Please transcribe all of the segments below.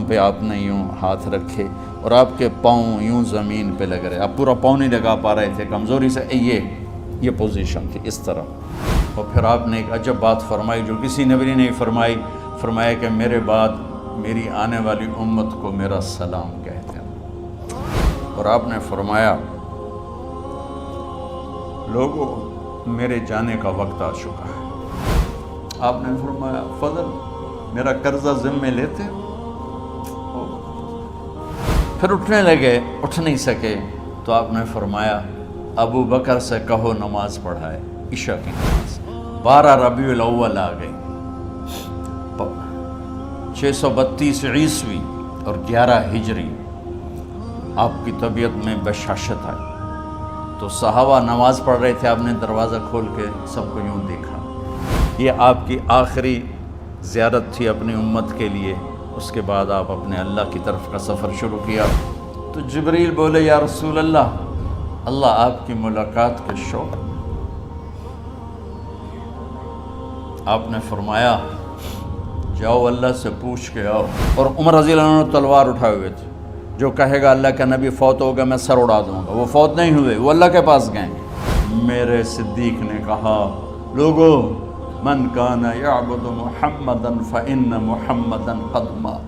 پہ آپ نے یوں ہاتھ رکھے اور آپ کے پاؤں یوں زمین پہ لگ رہے، آپ پورا پاؤں نہیں لگا پا رہے تھے کمزوری سے، یہ پوزیشن تھی اس طرح۔ اور پھر آپ نے ایک عجب بات فرمائی جو کسی نبی نے نہیں فرمائی، فرمایا کہ میرے بعد میری آنے والی امت کو میرا سلام کہتے ہیں۔ اور آپ نے فرمایا لوگوں میرے جانے کا وقت آ چکا ہے۔ آپ نے فرمایا فضل میرا قرضہ ذمے لیتے ہو؟ پھر اٹھنے لگے، اٹھ نہیں سکے تو آپ نے فرمایا ابو بکر سے کہو نماز پڑھائے، عشاء کی نماز۔ 12 ربیع الاول آ گئی، 632 عیسوی اور 11 ہجری، آپ کی طبیعت میں بشاشت آئی تو صحابہ نماز پڑھ رہے تھے، آپ نے دروازہ کھول کے سب کو یوں دیکھا۔ یہ آپ کی آخری زیارت تھی اپنی امت کے لیے، اس کے بعد آپ اپنے اللہ کی طرف کا سفر شروع کیا۔ تو جبریل بولے یا رسول اللہ، اللہ آپ کی ملاقات کے شوق۔ آپ نے فرمایا جاؤ اللہ سے پوچھ کے آؤ۔ اور عمر رضی اللہ عنہ تلوار اٹھائے ہوئے تھے، جو کہے گا اللہ کا نبی فوت ہو گیا میں سر اڑا دوں گا، وہ فوت نہیں ہوئے، وہ اللہ کے پاس گئے۔ میرے صدیق نے کہا لوگو من کان یعبد محمدا فإن محمدا قد مات۔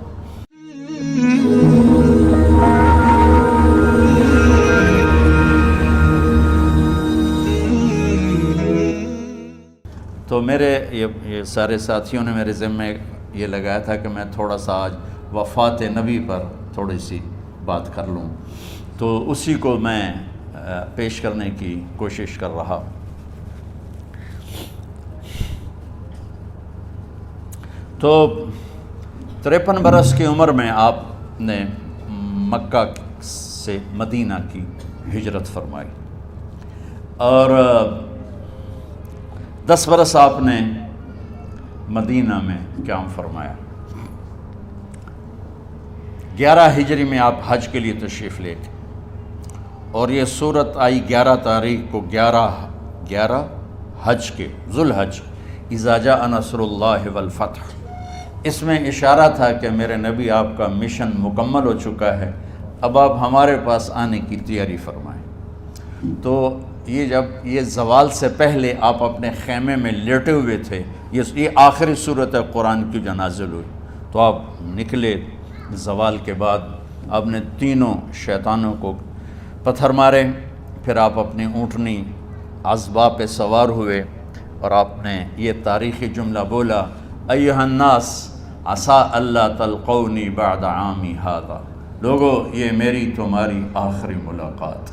تو میرے یہ سارے ساتھیوں نے میرے ذمے یہ لگایا تھا کہ میں تھوڑا سا آج وفات نبی پر تھوڑی سی بات کر لوں، تو اسی کو میں پیش کرنے کی کوشش کر رہا۔ تو 53 برس کی عمر میں آپ نے مکہ سے مدینہ کی ہجرت فرمائی، اور 10 برس آپ نے مدینہ میں قیام فرمایا۔ 11 ہجری میں آپ حج کے لیے تشریف لے گئے، اور یہ صورت آئی 11 تاریخ کو، 11 حج کے ذوالحج، اذا جاء نصر اللہ والفتح۔ اس میں اشارہ تھا کہ میرے نبی آپ کا مشن مکمل ہو چکا ہے، اب آپ ہمارے پاس آنے کی تیاری فرمائیں۔ تو یہ جب یہ زوال سے پہلے آپ اپنے خیمے میں لیٹے ہوئے تھے، یہ آخری صورت قرآن کی جو نازل ہوئی، تو آپ نکلے زوال کے بعد، آپ نے تینوں شیطانوں کو پتھر مارے، پھر آپ اپنی اونٹنی عذبہ پہ سوار ہوئے، اور آپ نے یہ تاریخی جملہ بولا ایھا الناس عسیٰ اللہ تلقونی بعد عامی ھذا، لوگو یہ میری تمہاری آخری ملاقات،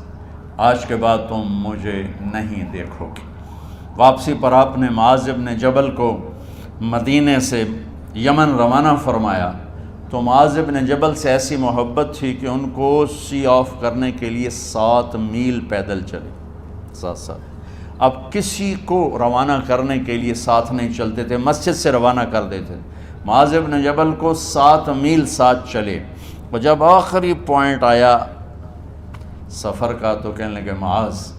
آج کے بعد تم مجھے نہیں دیکھو گے۔ واپسی پر آپ نے معاذ بن جبل کو مدینے سے یمن روانہ فرمایا، تو معاذ بن جبل سے ایسی محبت تھی کہ ان کو سی آف کرنے کے لیے 7 میل پیدل چلے، 7۔ اب کسی کو روانہ کرنے کے لیے ساتھ نہیں چلتے تھے، مسجد سے روانہ کر دیتے تھے، معاذ بن جبل کو 7 میل ساتھ چلے، اور جب آخری پوائنٹ آیا سفر کا تو کہنے لگے معاذ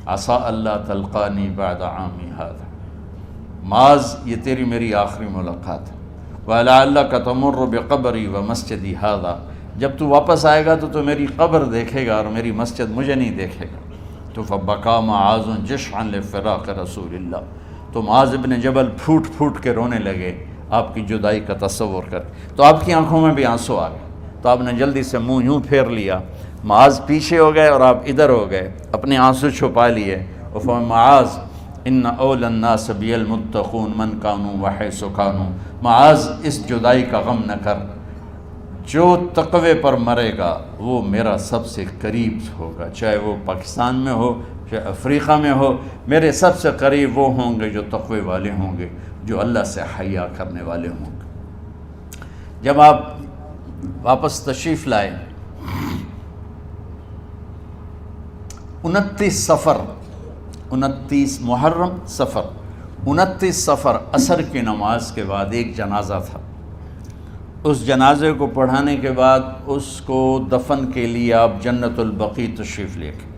عسیٰ اللہ تلقانی بعد عامی ھذا، معاذ یہ تیری میری آخری ملاقات ہے، وَلَعَلَّكَ تَمُرُّ بِقَبْرِي وَمَسْجِدِي ھذا، جب تو واپس آئے گا تو میری قبر دیکھے گا اور میری مسجد مجھے نہیں دیکھے گا۔ تو فَبَكَىٰ مُعَاذٌ جِشْعًا لِفِرَاقِ رسول اللہ، تو معاذ بن جبل پھوٹ پھوٹ کے رونے لگے آپ کی جدائی کا تصور کر، تو آپ کی آنکھوں میں بھی آنسو آ گئے، تو آپ نے جلدی سے منہ یوں پھیر لیا، معاذ پیچھے ہو گئے اور آپ ادھر ہو گئے، اپنے آنسو چھپا لیے، اور فرمایا معاذ ان اول الناس بی المتقون من کانوا وحیث کانوا، معاذ اس جدائی کا غم نہ کر، جو تقوی پر مرے گا وہ میرا سب سے قریب ہوگا، چاہے وہ پاکستان میں ہو چاہے افریقہ میں ہو، میرے سب سے قریب وہ ہوں گے جو تقوی والے ہوں گے، جو اللہ سے حیا کرنے والے ہوں گے۔ جب آپ واپس تشریف لائے، 29 محرم صفر، 29 صفر عصر کی نماز کے بعد ایک جنازہ تھا، اس جنازے کو پڑھانے کے بعد اس کو دفن کے لیے آپ جنت البقیع تشریف لے گئے۔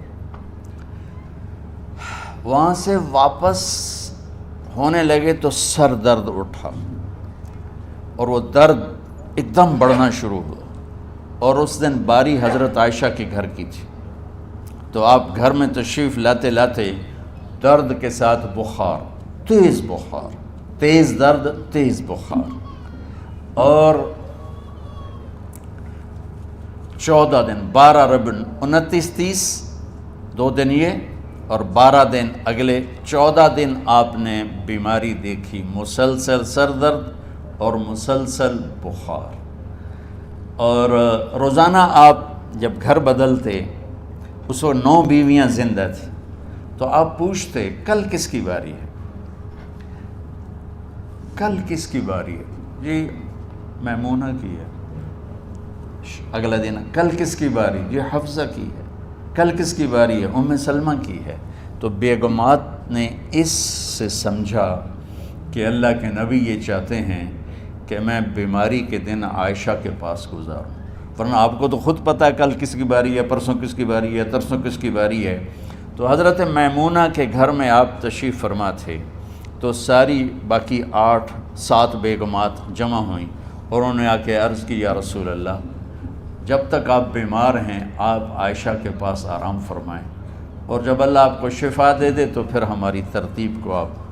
وہاں سے واپس ہونے لگے تو سر درد اٹھا، اور وہ درد ایک دم بڑھنا شروع ہوا، اور اس دن باری حضرت عائشہ کے گھر کی تھی، تو آپ گھر میں تشریف لاتے لاتے درد کے ساتھ بخار، تیز درد، تیز بخار، اور 14 دن 12 ربیع 29 30 2 دن یہ اور 12 دن اگلے 14 دن آپ نے بیماری دیکھی، مسلسل سر درد اور مسلسل بخار۔ اور روزانہ آپ جب گھر بدلتے، اس وقت 9 بیویاں زندہ تھیں، تو آپ پوچھتے کل کس کی باری ہے، کل کس کی باری ہے؟ جی میمونہ کی ہے۔ اگلا دن کل کس کی باری؟ جی حفصہ کی ہے۔ کل کس کی باری ہے؟ ام سلمہ کی ہے۔ تو بیگمات نے اس سے سمجھا کہ اللہ کے نبی یہ چاہتے ہیں کہ میں بیماری کے دن عائشہ کے پاس گزاروں، ورنہ آپ کو تو خود پتہ ہے کل کس کی باری ہے، پرسوں کس کی باری ہے، ترسوں کس کی باری ہے۔ تو حضرت میمونہ کے گھر میں آپ تشریف فرما تھے، تو ساری باقی 7 بیگمات جمع ہوئیں اور انہوں نے آ کے عرض کی، یا رسول اللہ، جب تک آپ بیمار ہیں آپ عائشہ کے پاس آرام فرمائیں، اور جب اللہ آپ کو شفا دے دے تو پھر ہماری ترتیب کو آپ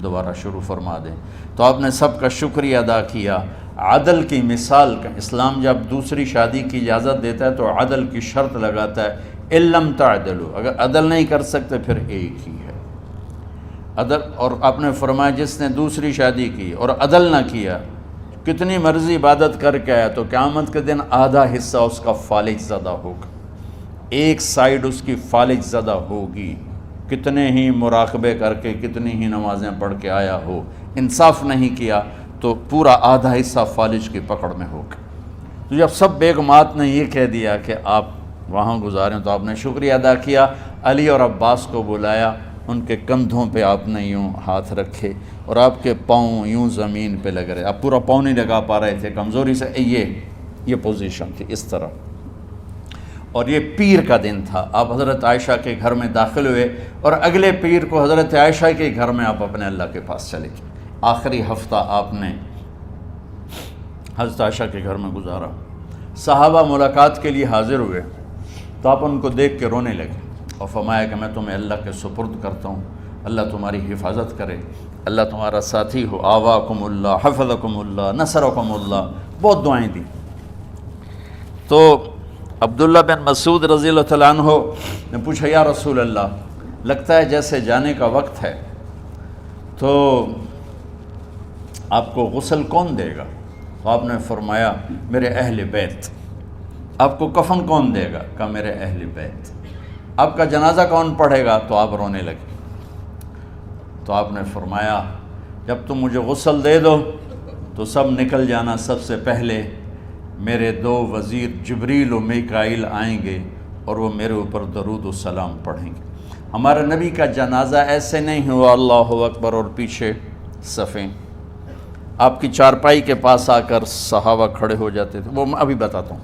دوبارہ شروع فرما دیں۔ تو آپ نے سب کا شکریہ ادا کیا۔ عدل کی مثال کا اسلام جب دوسری شادی کی اجازت دیتا ہے تو عدل کی شرط لگاتا ہے، اِلَّمْ تَعْدِلُوا، اگر عدل نہیں کر سکتے پھر ایک ہی ہے عدل۔ اور آپ نے فرمایا جس نے دوسری شادی کی اور عدل نہ کیا، کتنی مرضی عبادت کر کے آیا، تو قیامت کے دن آدھا حصہ اس کا فالج زدہ ہوگا، ایک سائیڈ اس کی فالج زدہ ہوگی، کتنے ہی مراقبے کر کے کتنی ہی نمازیں پڑھ کے آیا ہو، انصاف نہیں کیا تو پورا آدھا حصہ فالج کی پکڑ میں ہوگا۔ تو جب سب بیگمات نے یہ کہہ دیا کہ آپ وہاں گزاریں تو آپ نے شکریہ ادا کیا، علی اور عباس کو بلایا، ان کے کندھوں پہ آپ نے یوں ہاتھ رکھے اور آپ کے پاؤں یوں زمین پہ لگ رہے، آپ پورا پاؤں نہیں لگا پا رہے تھے کمزوری سے، یہ پوزیشن تھی اس طرح۔ اور یہ پیر کا دن تھا، آپ حضرت عائشہ کے گھر میں داخل ہوئے اور اگلے پیر کو حضرت عائشہ کے گھر میں آپ اپنے اللہ کے پاس چلے گئے۔ آخری ہفتہ آپ نے حضرت عائشہ کے گھر میں گزارا۔ صحابہ ملاقات کے لیے حاضر ہوئے تو آپ ان کو دیکھ کے رونے لگے اور فرمایا کہ میں تمہیں اللہ کے سپرد کرتا ہوں، اللہ تمہاری حفاظت کرے، اللہ تمہارا ساتھی ہو، آواکم اللہ، حفظکم اللہ، نصرکم اللہ، بہت دعائیں دی۔ تو عبداللہ بن مسعود رضی اللہ تعالیٰ عنہ نے پوچھا، یا رسول اللہ، لگتا ہے جیسے جانے کا وقت ہے، تو آپ کو غسل کون دے گا؟ تو آپ نے فرمایا میرے اہل بیت۔ آپ کو کفن کون دے گا؟ کہا میرے اہل بیت۔ آپ کا جنازہ کون پڑھے گا؟ تو آپ رونے لگے۔ تو آپ نے فرمایا جب تم مجھے غسل دے دو تو سب نکل جانا، سب سے پہلے میرے 2 وزیر جبریل و میکائیل آئیں گے اور وہ میرے اوپر درود و سلام پڑھیں گے۔ ہمارے نبی کا جنازہ ایسے نہیں ہوا اللہ اکبر اور پیچھے صفیں، آپ کی چارپائی کے پاس آ کر صحابہ کھڑے ہو جاتے تھے، وہ میں ابھی بتاتا ہوں۔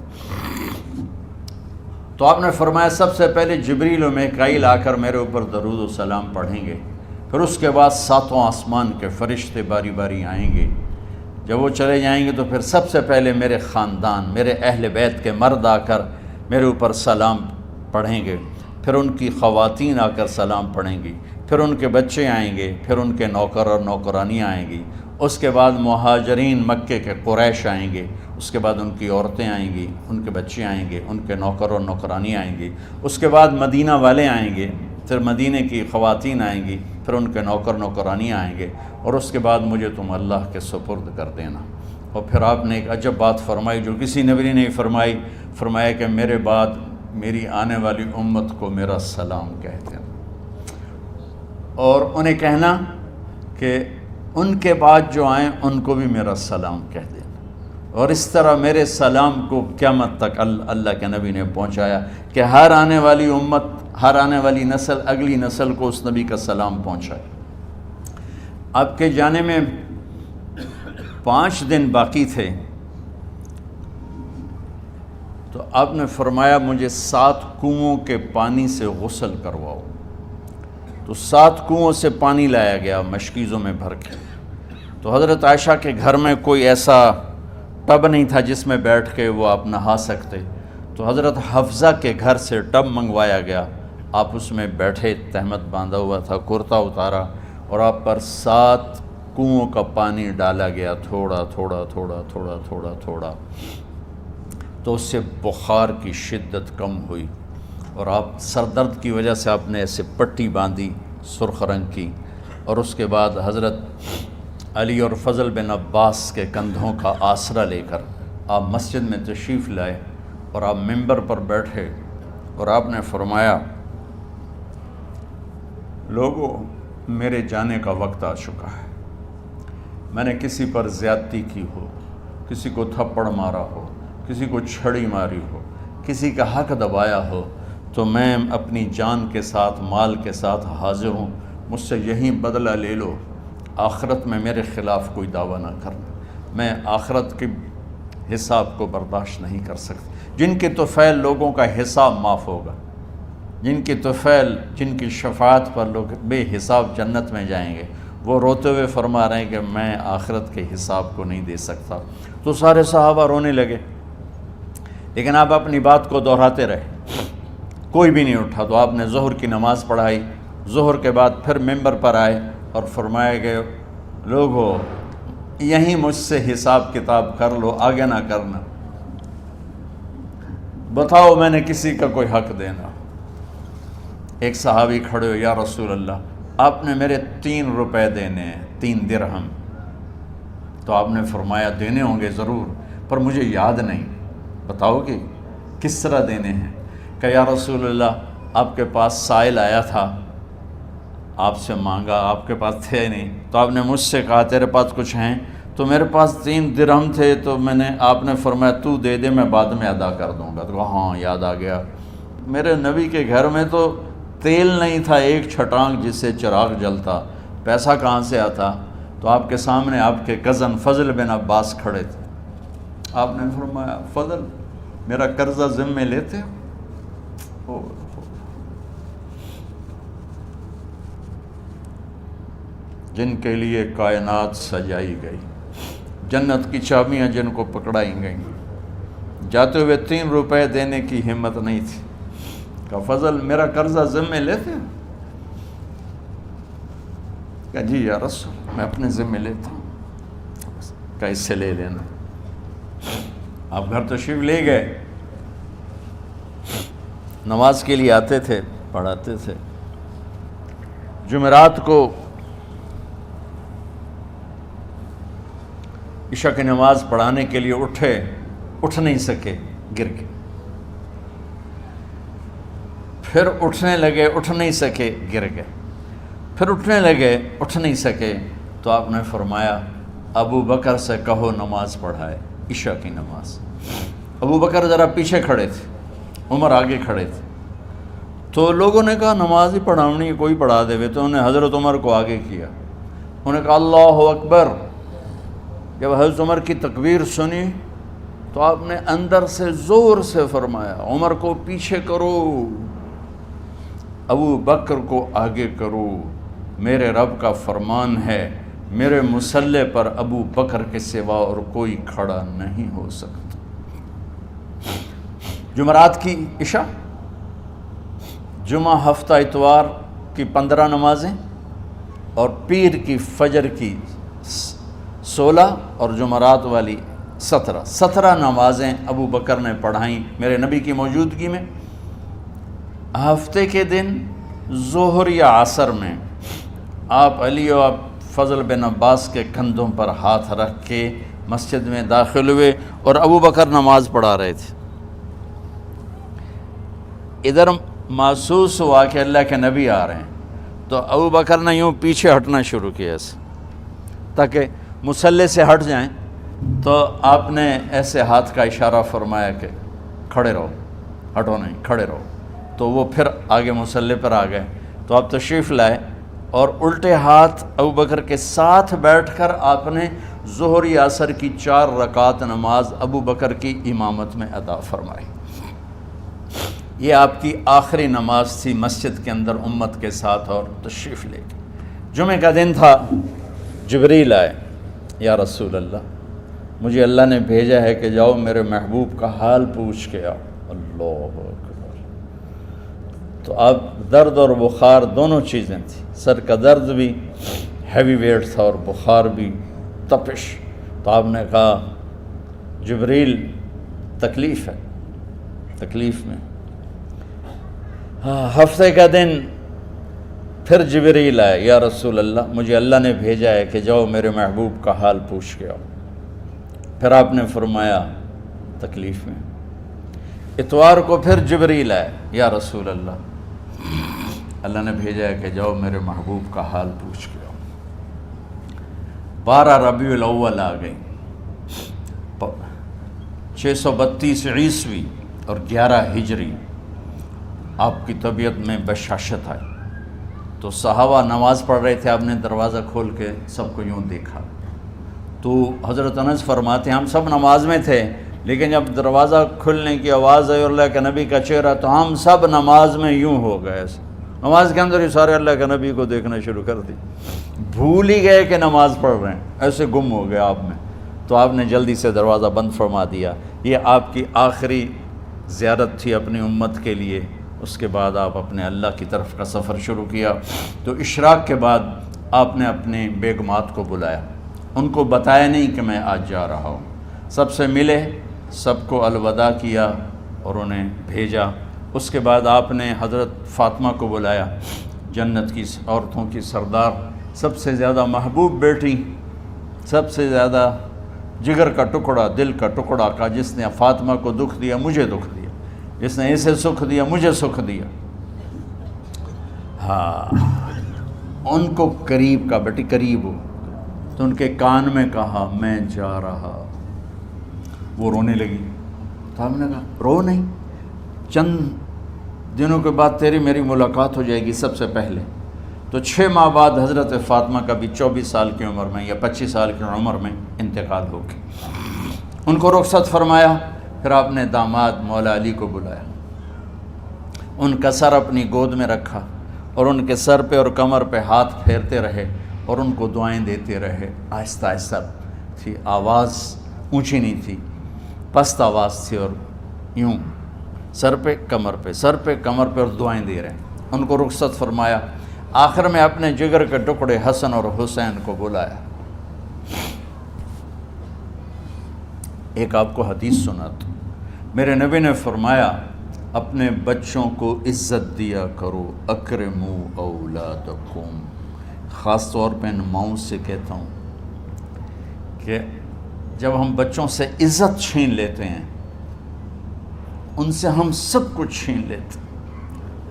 تو آپ نے فرمایا سب سے پہلے جبریل و میکائیل آ کر میرے اوپر درود و سلام پڑھیں گے، پھر اس کے بعد 7 آسمان کے فرشتے باری باری آئیں گے۔ جب وہ چلے جائیں گے تو پھر سب سے پہلے میرے خاندان، میرے اہل بیت کے مرد آ کر میرے اوپر سلام پڑھیں گے، پھر ان کی خواتین آ کر سلام پڑھیں گی، پھر ان کے بچے آئیں گے، پھر ان کے نوکر اور نوکرانیاں آئیں گی، اس کے بعد مہاجرین مکے کے قریش آئیں گے، اس کے بعد ان کی عورتیں آئیں گی، ان کے بچے آئیں گے، ان کے نوکر اور نوکرانی آئیں گی، اس کے بعد مدینہ والے آئیں گے، پھر مدینہ کی خواتین آئیں گی، پھر ان کے نوکر نوکرانی آئیں گے، اور اس کے بعد مجھے تم اللہ کے سپرد کر دینا۔ اور پھر آپ نے ایک عجب بات فرمائی جو کسی نبی نے نہیں فرمائی، فرمایا کہ میرے بعد میری آنے والی امت کو میرا سلام کہہ دینا، اور انہیں کہنا کہ ان کے بعد جو آئیں ان کو بھی میرا سلام کہہ دینا۔ اور اس طرح میرے سلام کو قیامت تک اللہ کے نبی نے پہنچایا کہ ہر آنے والی امت، ہر آنے والی نسل، اگلی نسل کو اس نبی کا سلام پہنچائے۔ آپ کے جانے میں 5 دن باقی تھے تو آپ نے فرمایا مجھے 7 کنوؤں کے پانی سے غسل کرواؤ۔ تو 7 کنوؤں سے پانی لایا گیا مشکیزوں میں بھر کے۔ تو حضرت عائشہ کے گھر میں کوئی ایسا ٹب نہیں تھا جس میں بیٹھ کے وہ آپ نہا سکتے، تو حضرت حفصہ کے گھر سے ٹب منگوایا گیا، آپ اس میں بیٹھے، تہمت باندھا ہوا تھا، کرتا اتارا، اور آپ پر 7 کنوؤں کا پانی ڈالا گیا، تھوڑا تھوڑا تھوڑا تھوڑا تھوڑا تھوڑا، تو اس سے بخار کی شدت کم ہوئی، اور آپ سر درد کی وجہ سے آپ نے ایسے پٹی باندھی سرخ رنگ کی، اور اس کے بعد حضرت علی اور فضل بن عباس کے کندھوں کا آسرا لے کر آپ مسجد میں تشریف لائے، اور آپ منبر پر بیٹھے، اور آپ نے فرمایا، لوگوں، میرے جانے کا وقت آ چکا ہے، میں نے کسی پر زیادتی کی ہو، کسی کو تھپڑ مارا ہو، کسی کو چھڑی ماری ہو، کسی کا حق دبایا ہو، تو میں اپنی جان کے ساتھ، مال کے ساتھ حاضر ہوں، مجھ سے یہیں بدلہ لے لو، آخرت میں میرے خلاف کوئی دعویٰ نہ کرنا، میں آخرت کے حساب کو برداشت نہیں کر سکتا۔ جن کے طفیل لوگوں کا حساب معاف ہوگا، جن کی طفیل، جن کی شفاعت پر لوگ بے حساب جنت میں جائیں گے، وہ روتے ہوئے فرما رہے ہیں کہ میں آخرت کے حساب کو نہیں دے سکتا۔ تو سارے صحابہ رونے لگے، لیکن آپ اپنی بات کو دہراتے رہے، کوئی بھی نہیں اٹھا۔ تو آپ نے ظہر کی نماز پڑھائی، ظہر کے بعد پھر منبر پر آئے اور فرمایا کہ لوگو، یہیں مجھ سے حساب کتاب کر لو، آگے نہ کرنا، بتاؤ میں نے کسی کا کوئی حق دینا۔ ایک صحابی کھڑے ہو، یا رسول اللہ، آپ نے میرے 3 روپے دینے ہیں، 3 درہم۔ تو آپ نے فرمایا دینے ہوں گے ضرور، پر مجھے یاد نہیں، بتاؤ کہ کس طرح دینے ہیں؟ کہ یا رسول اللہ، آپ کے پاس سائل آیا تھا، آپ سے مانگا، آپ کے پاس تھے نہیں، تو آپ نے مجھ سے کہا تیرے پاس کچھ ہیں؟ تو میرے پاس 3 درہم تھے، تو آپ نے فرمایا تو دے دے، میں بعد میں ادا کر دوں گا۔ تو کہا ہاں یاد آ گیا، میرے نبی کے گھر میں تو تیل نہیں تھا، ایک چھٹانگ جس سے چراغ جلتا، پیسہ کہاں سے آتا؟ تو آپ کے سامنے آپ کے کزن فضل بن عباس کھڑے تھے، آپ نے فرمایا فضل، میرا قرضہ ذمے لیتے ہو؟ جن کے لیے کائنات سجائی گئی، جنت کی چابیاں جن کو پکڑائی گئیں، جاتے ہوئے 3 روپے دینے کی ہمت نہیں تھی۔ کہا فضل، میرا قرضہ ذمے لیتے ہو؟ کہا جی یا رسول، میں اپنے ذمے لیتا ہوں۔ کہا اس سے لے لینا۔ آپ گھر تشریف لے گئے، نماز کے لیے آتے تھے، پڑھاتے تھے۔ جمعرات کو عشاء کی نماز پڑھانے کے لیے اٹھ نہیں سکے، گر گئے، پھر اٹھنے لگے، اٹھ نہیں سکے، گر گئے، پھر اٹھنے لگے، اٹھ نہیں سکے، تو آپ نے فرمایا ابو بکر سے کہو نماز پڑھائے، عشاء کی نماز۔ ابو بکر ذرا پیچھے کھڑے تھے، عمر آگے کھڑے تھے، تو لوگوں نے کہا نماز ہی پڑھاونی ہے، کوئی پڑھا دے، تو انہوں نے حضرت عمر کو آگے کیا، انہوں نے کہا اللہ اکبر۔ جب حضرت عمر کی تکبیر سنی تو آپ نے اندر سے زور سے فرمایا عمر کو پیچھے کرو، ابو بکر کو آگے کرو، میرے رب کا فرمان ہے، میرے مصلی پر ابو بکر کے سوا اور کوئی کھڑا نہیں ہو سکتا۔ جمعرات کی عشاء، جمعہ ہفتہ اتوار کی 15 نمازیں، اور پیر کی فجر کی 16 اور جمعرات والی 17 نمازیں ابو بکر نے پڑھائیں میرے نبی کی موجودگی میں۔ ہفتے کے دن ظہر یا عصر میں آپ علی و فضل بن عباس کے کندھوں پر ہاتھ رکھ کے مسجد میں داخل ہوئے اور ابو بکر نماز پڑھا رہے تھے۔ ادھر محسوس ہوا کہ اللہ کے نبی آ رہے ہیں، تو ابو بکر نے یوں پیچھے ہٹنا شروع کیا ایسے تاکہ مصلی سے ہٹ جائیں، تو آپ نے ایسے ہاتھ کا اشارہ فرمایا کہ کھڑے رہو، ہٹو نہیں، کھڑے رہو، تو وہ پھر آگے مصلی پر آ گئے۔ تو آپ تشریف لائے اور الٹے ہاتھ ابو بکر کے ساتھ بیٹھ کر آپ نے ظہر یا عصر کی 4 رکعت نماز ابو بکر کی امامت میں ادا فرمائی۔ یہ آپ کی آخری نماز تھی مسجد کے اندر امت کے ساتھ، اور تشریف لے گئے۔ جمعہ کا دن تھا، جبریل آئے، یا رسول اللہ مجھے اللہ نے بھیجا ہے کہ جاؤ میرے محبوب کا حال پوچھ کے آؤ۔ اللہ اکبر۔ تو اب درد اور بخار دونوں چیزیں تھیں، سر کا درد بھی ہیوی ویٹ تھا اور بخار بھی، تپش۔ تو آپ نے کہا جبریل تکلیف ہے، تکلیف میں۔ ہفتے کا دن پھر جبریل آئے، یا رسول اللہ مجھے اللہ نے بھیجا ہے کہ جاؤ میرے محبوب کا حال پوچھ کے آؤ۔ پھر آپ نے فرمایا تکلیف میں۔ اتوار کو پھر جبریل آئے، یا رسول اللہ نے بھیجا ہے کہ جاؤ میرے محبوب کا حال پوچھ کے آؤ۔ 12 ربیع الاول آ گئی، 632 عیسوی اور 11 ہجری، آپ کی طبیعت میں بشاشت آئی۔ تو صحابہ نماز پڑھ رہے تھے، آپ نے دروازہ کھول کے سب کو یوں دیکھا۔ تو حضرت انس فرماتے ہیں ہم سب نماز میں تھے، لیکن جب دروازہ کھلنے کی آواز آئی اور اللہ کے نبی کا چہرہ، تو ہم سب نماز میں یوں ہو گئے، نماز کے اندر ہی سارے اللہ کے نبی کو دیکھنا شروع کر دی، بھول ہی گئے کہ نماز پڑھ رہے ہیں، ایسے گم ہو گئے آپ میں۔ تو آپ نے جلدی سے دروازہ بند فرما دیا۔ یہ آپ کی آخری زیارت تھی اپنی امت کے لیے۔ اس کے بعد آپ اپنے اللہ کی طرف کا سفر شروع کیا۔ تو اشراق کے بعد آپ نے اپنے بیگمات کو بلایا، ان کو بتایا نہیں کہ میں آج جا رہا ہوں، سب سے ملے، سب کو الوداع کیا اور انہیں بھیجا۔ اس کے بعد آپ نے حضرت فاطمہ کو بلایا، جنت کی عورتوں کی سردار، سب سے زیادہ محبوب بیٹی، سب سے زیادہ جگر کا ٹکڑا، دل کا ٹکڑا کا، جس نے فاطمہ کو دکھ دیا مجھے دکھ دیا، جس نے اسے سکھ دیا مجھے سکھ دیا۔ ہاں، ان کو قریب کا، بیٹی قریب ہو، تو ان کے کان میں کہا میں جا رہا۔ وہ رونے لگی، تو ہم نے کہا رو نہیں، چند دنوں کے بعد تیری میری ملاقات ہو جائے گی سب سے پہلے۔ تو 6 ماہ بعد حضرت فاطمہ کا بھی 24 سال کی عمر میں یا 25 سال کی عمر میں انتقال ہو گیا۔ ان کو رخصت فرمایا۔ پھر آپ نے داماد مولا علی کو بلایا، ان کا سر اپنی گود میں رکھا اور ان کے سر پہ اور کمر پہ ہاتھ پھیرتے رہے اور ان کو دعائیں دیتے رہے۔ آہستہ آہستہ تھی، آواز اونچی نہیں تھی، پست آواز تھی، اور یوں سر پہ کمر پہ، سر پہ کمر پہ، اور دعائیں دے رہے۔ ان کو رخصت فرمایا۔ آخر میں اپنے جگر کے ٹکڑے حسن اور حسین کو بلایا۔ ایک آپ کو حدیث سناتا، میرے نبی نے فرمایا اپنے بچوں کو عزت دیا کرو، اکرموا اولادکم۔ خاص طور پہ ان ماؤں سے کہتا ہوں کہ جب ہم بچوں سے عزت چھین لیتے ہیں، ان سے ہم سب کچھ چھین لیتے ہیں۔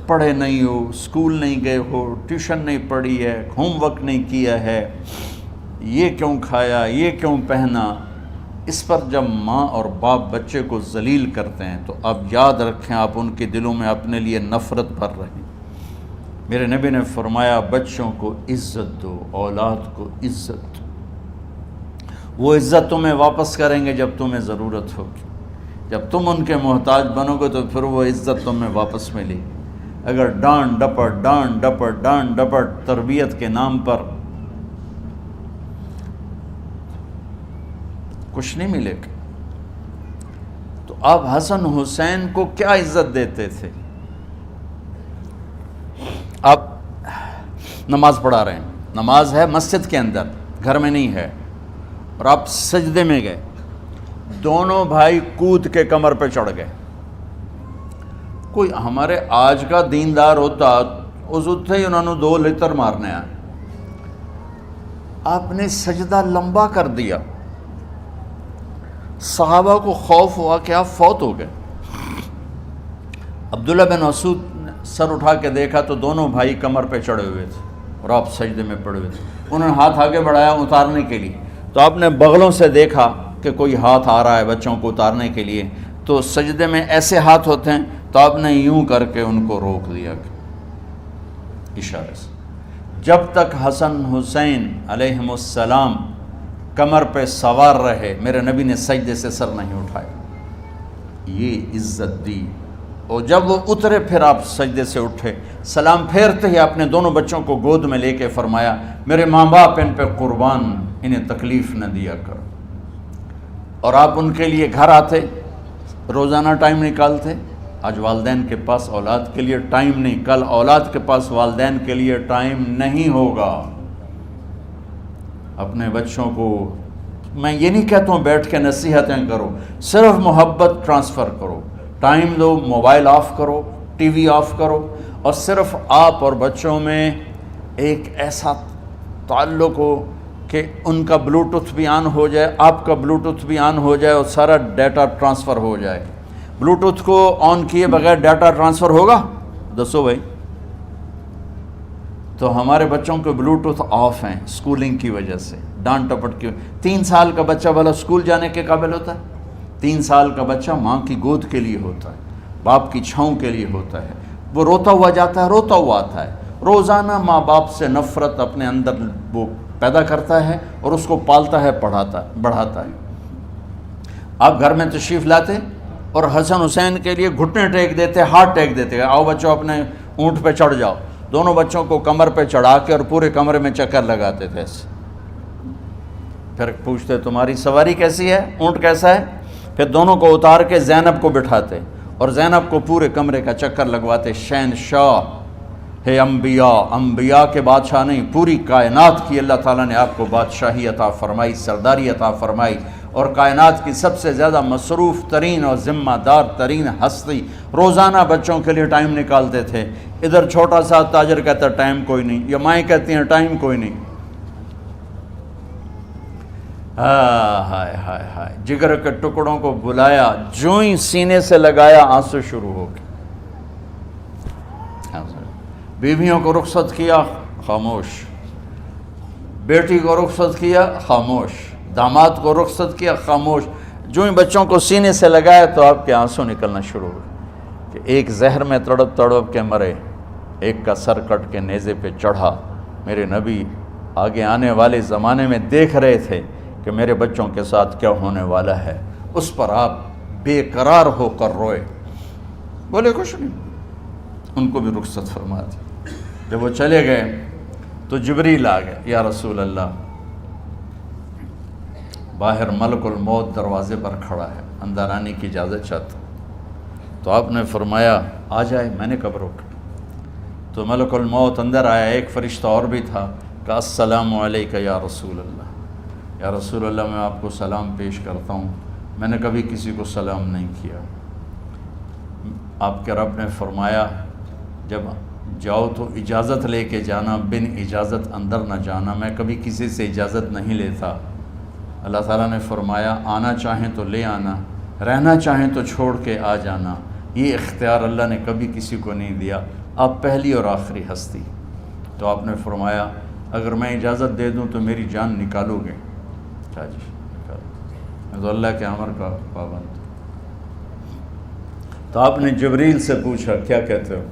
پڑھے نہیں ہو، اسکول نہیں گئے ہو، ٹیوشن نہیں پڑھی ہے، ہوم ورک نہیں کیا ہے، یہ کیوں کھایا، یہ کیوں پہنا، اس پر جب ماں اور باپ بچے کو ذلیل کرتے ہیں تو اب یاد رکھیں آپ ان کے دلوں میں اپنے لیے نفرت بھر رہے ہیں۔ میرے نبی نے فرمایا بچوں کو عزت دو، اولاد کو عزت دو۔ وہ عزت تمہیں واپس کریں گے جب تمہیں ضرورت ہوگی، جب تم ان کے محتاج بنو گے تو پھر وہ عزت تمہیں واپس ملے گی۔ اگر ڈانٹ ڈپٹ تربیت کے نام پر کچھ نہیں ملے گا۔ تو آپ حسن حسین کو کیا عزت دیتے تھے؟ آپ نماز پڑھا رہے ہیں، نماز ہے مسجد کے اندر، گھر میں نہیں ہے، اور آپ سجدے میں گئے، دونوں بھائی کود کے کمر پہ چڑھ گئے۔ کوئی ہمارے آج کا دیندار ہوتا اس اتھے ہی انہوں نے 2 لتر مارنے آئے، آپ نے سجدہ لمبا کر دیا۔ صحابہ کو خوف ہوا کہ آپ فوت ہو گئے۔ عبداللہ بن مسعود نے سر اٹھا کے دیکھا تو دونوں بھائی کمر پہ چڑھے ہوئے تھے اور آپ سجدے میں پڑے ہوئے تھے۔ انہوں نے ہاتھ آگے بڑھایا اتارنے کے لیے، تو آپ نے بغلوں سے دیکھا کہ کوئی ہاتھ آ رہا ہے بچوں کو اتارنے کے لیے، تو سجدے میں ایسے ہاتھ ہوتے ہیں، تو آپ نے یوں کر کے ان کو روک دیا اشارے سے۔ جب تک حسن حسین علیہم السلام کمر پہ سوار رہے میرے نبی نے سجدے سے سر نہیں اٹھایا، یہ عزت دی۔ اور جب وہ اترے پھر آپ سجدے سے اٹھے، سلام پھیرتے ہی آپ نے دونوں بچوں کو گود میں لے کے فرمایا میرے ماں باپ ان پہ قربان، انہیں تکلیف نہ دیا کرو۔ اور آپ ان کے لیے گھر آتے، روزانہ ٹائم نکالتے۔ آج والدین کے پاس اولاد کے لیے ٹائم نہیں، کل اولاد کے پاس والدین کے لیے ٹائم نہیں ہوگا۔ اپنے بچوں کو میں یہ نہیں کہتا ہوں بیٹھ کے نصیحتیں کرو، صرف محبت ٹرانسفر کرو، ٹائم دو، موبائل آف کرو، ٹی وی آف کرو، اور صرف آپ اور بچوں میں ایک ایسا تعلق ہو کہ ان کا بلوٹوتھ بھی آن ہو جائے، آپ کا بلوٹوتھ بھی آن ہو جائے، اور سارا ڈیٹا ٹرانسفر ہو جائے۔ بلوٹوتھ کو آن کیے بغیر ڈیٹا ٹرانسفر ہوگا؟ دسو بھائی۔ تو ہمارے بچوں کے بلوٹوتھ آف ہیں سکولنگ کی وجہ سے، ڈانٹ ٹپٹ کی۔ 3 سال کا بچہ بھلا سکول جانے کے قابل ہوتا ہے؟ 3 سال کا بچہ ماں کی گود کے لیے ہوتا ہے، باپ کی چھاؤں کے لیے ہوتا ہے، وہ روتا ہوا جاتا ہے، روتا ہوا آتا ہے، روزانہ ماں باپ سے نفرت اپنے اندر وہ پیدا کرتا ہے اور اس کو پالتا ہے، بڑھاتا ہے۔ آپ گھر میں تشریف لاتے اور حسن حسین کے لیے گھٹنے ٹیک دیتے، ہاتھ ٹیک دیتے، آؤ بچوں اپنے اونٹ پہ چڑھ جاؤ، دونوں بچوں کو کمر پہ چڑھا کے اور پورے کمرے میں چکر لگاتے تھے ایسے۔ پھر پوچھتے تمہاری سواری کیسی ہے، اونٹ کیسا ہے؟ پھر دونوں کو اتار کے زینب کو بٹھاتے اور زینب کو پورے کمرے کا چکر لگواتے۔ شہنشاہ ہے انبیاء، انبیاء کے بادشاہ نہیں، پوری کائنات کی اللہ تعالیٰ نے آپ کو بادشاہی عطا فرمائی، سرداری عطا فرمائی، اور کائنات کی سب سے زیادہ مصروف ترین اور ذمہ دار ترین ہستی روزانہ بچوں کے لیے ٹائم نکالتے تھے۔ ادھر چھوٹا سا تاجر کہتا ہے ٹائم کوئی نہیں، یا مائیں کہتی ہیں ٹائم کوئی نہیں۔ ہائے ہائے ہائے، جگر کے ٹکڑوں کو بلایا، جو ہی سینے سے لگایا آنسو شروع ہو گئے۔ بیویوں کو رخصت کیا، خاموش، بیٹی کو رخصت کیا، خاموش، داماد کو رخصت کیا، خاموش۔ جو ہی بچوں کو سینے سے لگایا تو آپ کے آنسو نکلنا شروع ہوئے کہ ایک زہر میں تڑپ تڑپ کے مرے، ایک کا سر کٹ کے نیزے پہ چڑھا۔ میرے نبی آگے آنے والے زمانے میں دیکھ رہے تھے کہ میرے بچوں کے ساتھ کیا ہونے والا ہے، اس پر آپ بے قرار ہو کر روئے، بولے کچھ نہیں، ان کو بھی رخصت فرما دی۔ جب وہ چلے گئے تو جبریل آ گئے، یا رسول اللہ، باہر ملک الموت دروازے پر کھڑا ہے، اندر آنے کی اجازت چاہتا۔ تو آپ نے فرمایا آ جائے، میں نے کب روکا؟ تو ملک الموت اندر آیا، ایک فرشتہ اور بھی تھا، کہا السلام علیکہ یا رسول اللہ، یا رسول اللہ میں آپ کو سلام پیش کرتا ہوں، میں نے کبھی کسی کو سلام نہیں کیا۔ آپ کے رب نے فرمایا جب جاؤ تو اجازت لے کے جانا، بن اجازت اندر نہ جانا، میں کبھی کسی سے اجازت نہیں لیتا۔ اللہ تعالیٰ نے فرمایا آنا چاہیں تو لے آنا، رہنا چاہیں تو چھوڑ کے آ جانا، یہ اختیار اللہ نے کبھی کسی کو نہیں دیا، آپ پہلی اور آخری ہستی۔ تو آپ نے فرمایا اگر میں اجازت دے دوں تو میری جان نکالو گے؟ اچھا جی نکالو، میں تو اللہ کے امر کا پابند ہوں۔ تو آپ نے جبریل سے پوچھا کیا کہتے ہو،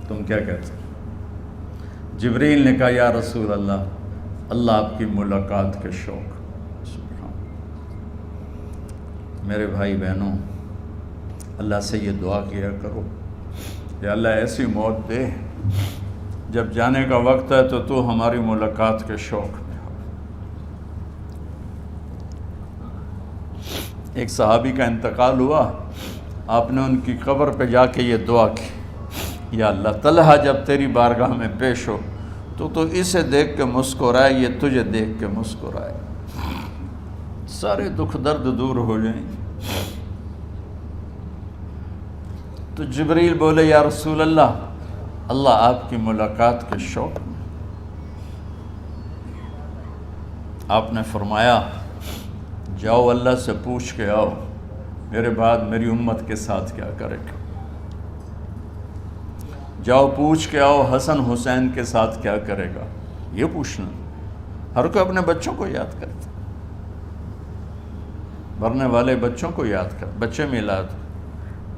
تم کیا کہتے ہو؟ جبریل نے کہا یا رسول اللہ، اللہ آپ کی ملاقات کے شوق۔ سبحان میرے بھائی بہنوں، اللہ سے یہ دعا کیا کرو کہ اللہ ایسی موت دے جب جانے کا وقت ہے تو ہماری ملاقات کے شوق میں ہو۔ ایک صحابی کا انتقال ہوا، آپ نے ان کی قبر پہ جا کے یہ دعا کی، یا اللہ طلحہ جب تیری بارگاہ میں پیش ہو تو اسے دیکھ کے مسکرائے، یہ تجھے دیکھ کے مسکرائے، سارے دکھ درد دور ہو جائیں۔ تو جبریل بولے یا رسول اللہ، اللہ آپ کی ملاقات کے شوق میں۔ آپ نے فرمایا جاؤ اللہ سے پوچھ کے آؤ میرے بعد میری امت کے ساتھ کیا کرے گا، جاؤ پوچھ کے آؤ حسن حسین کے ساتھ کیا کرے گا۔ یہ پوچھنا، ہر کوئی اپنے بچوں کو یاد کرتا، مرنے والے بچوں کو یاد کر، بچے میلاد۔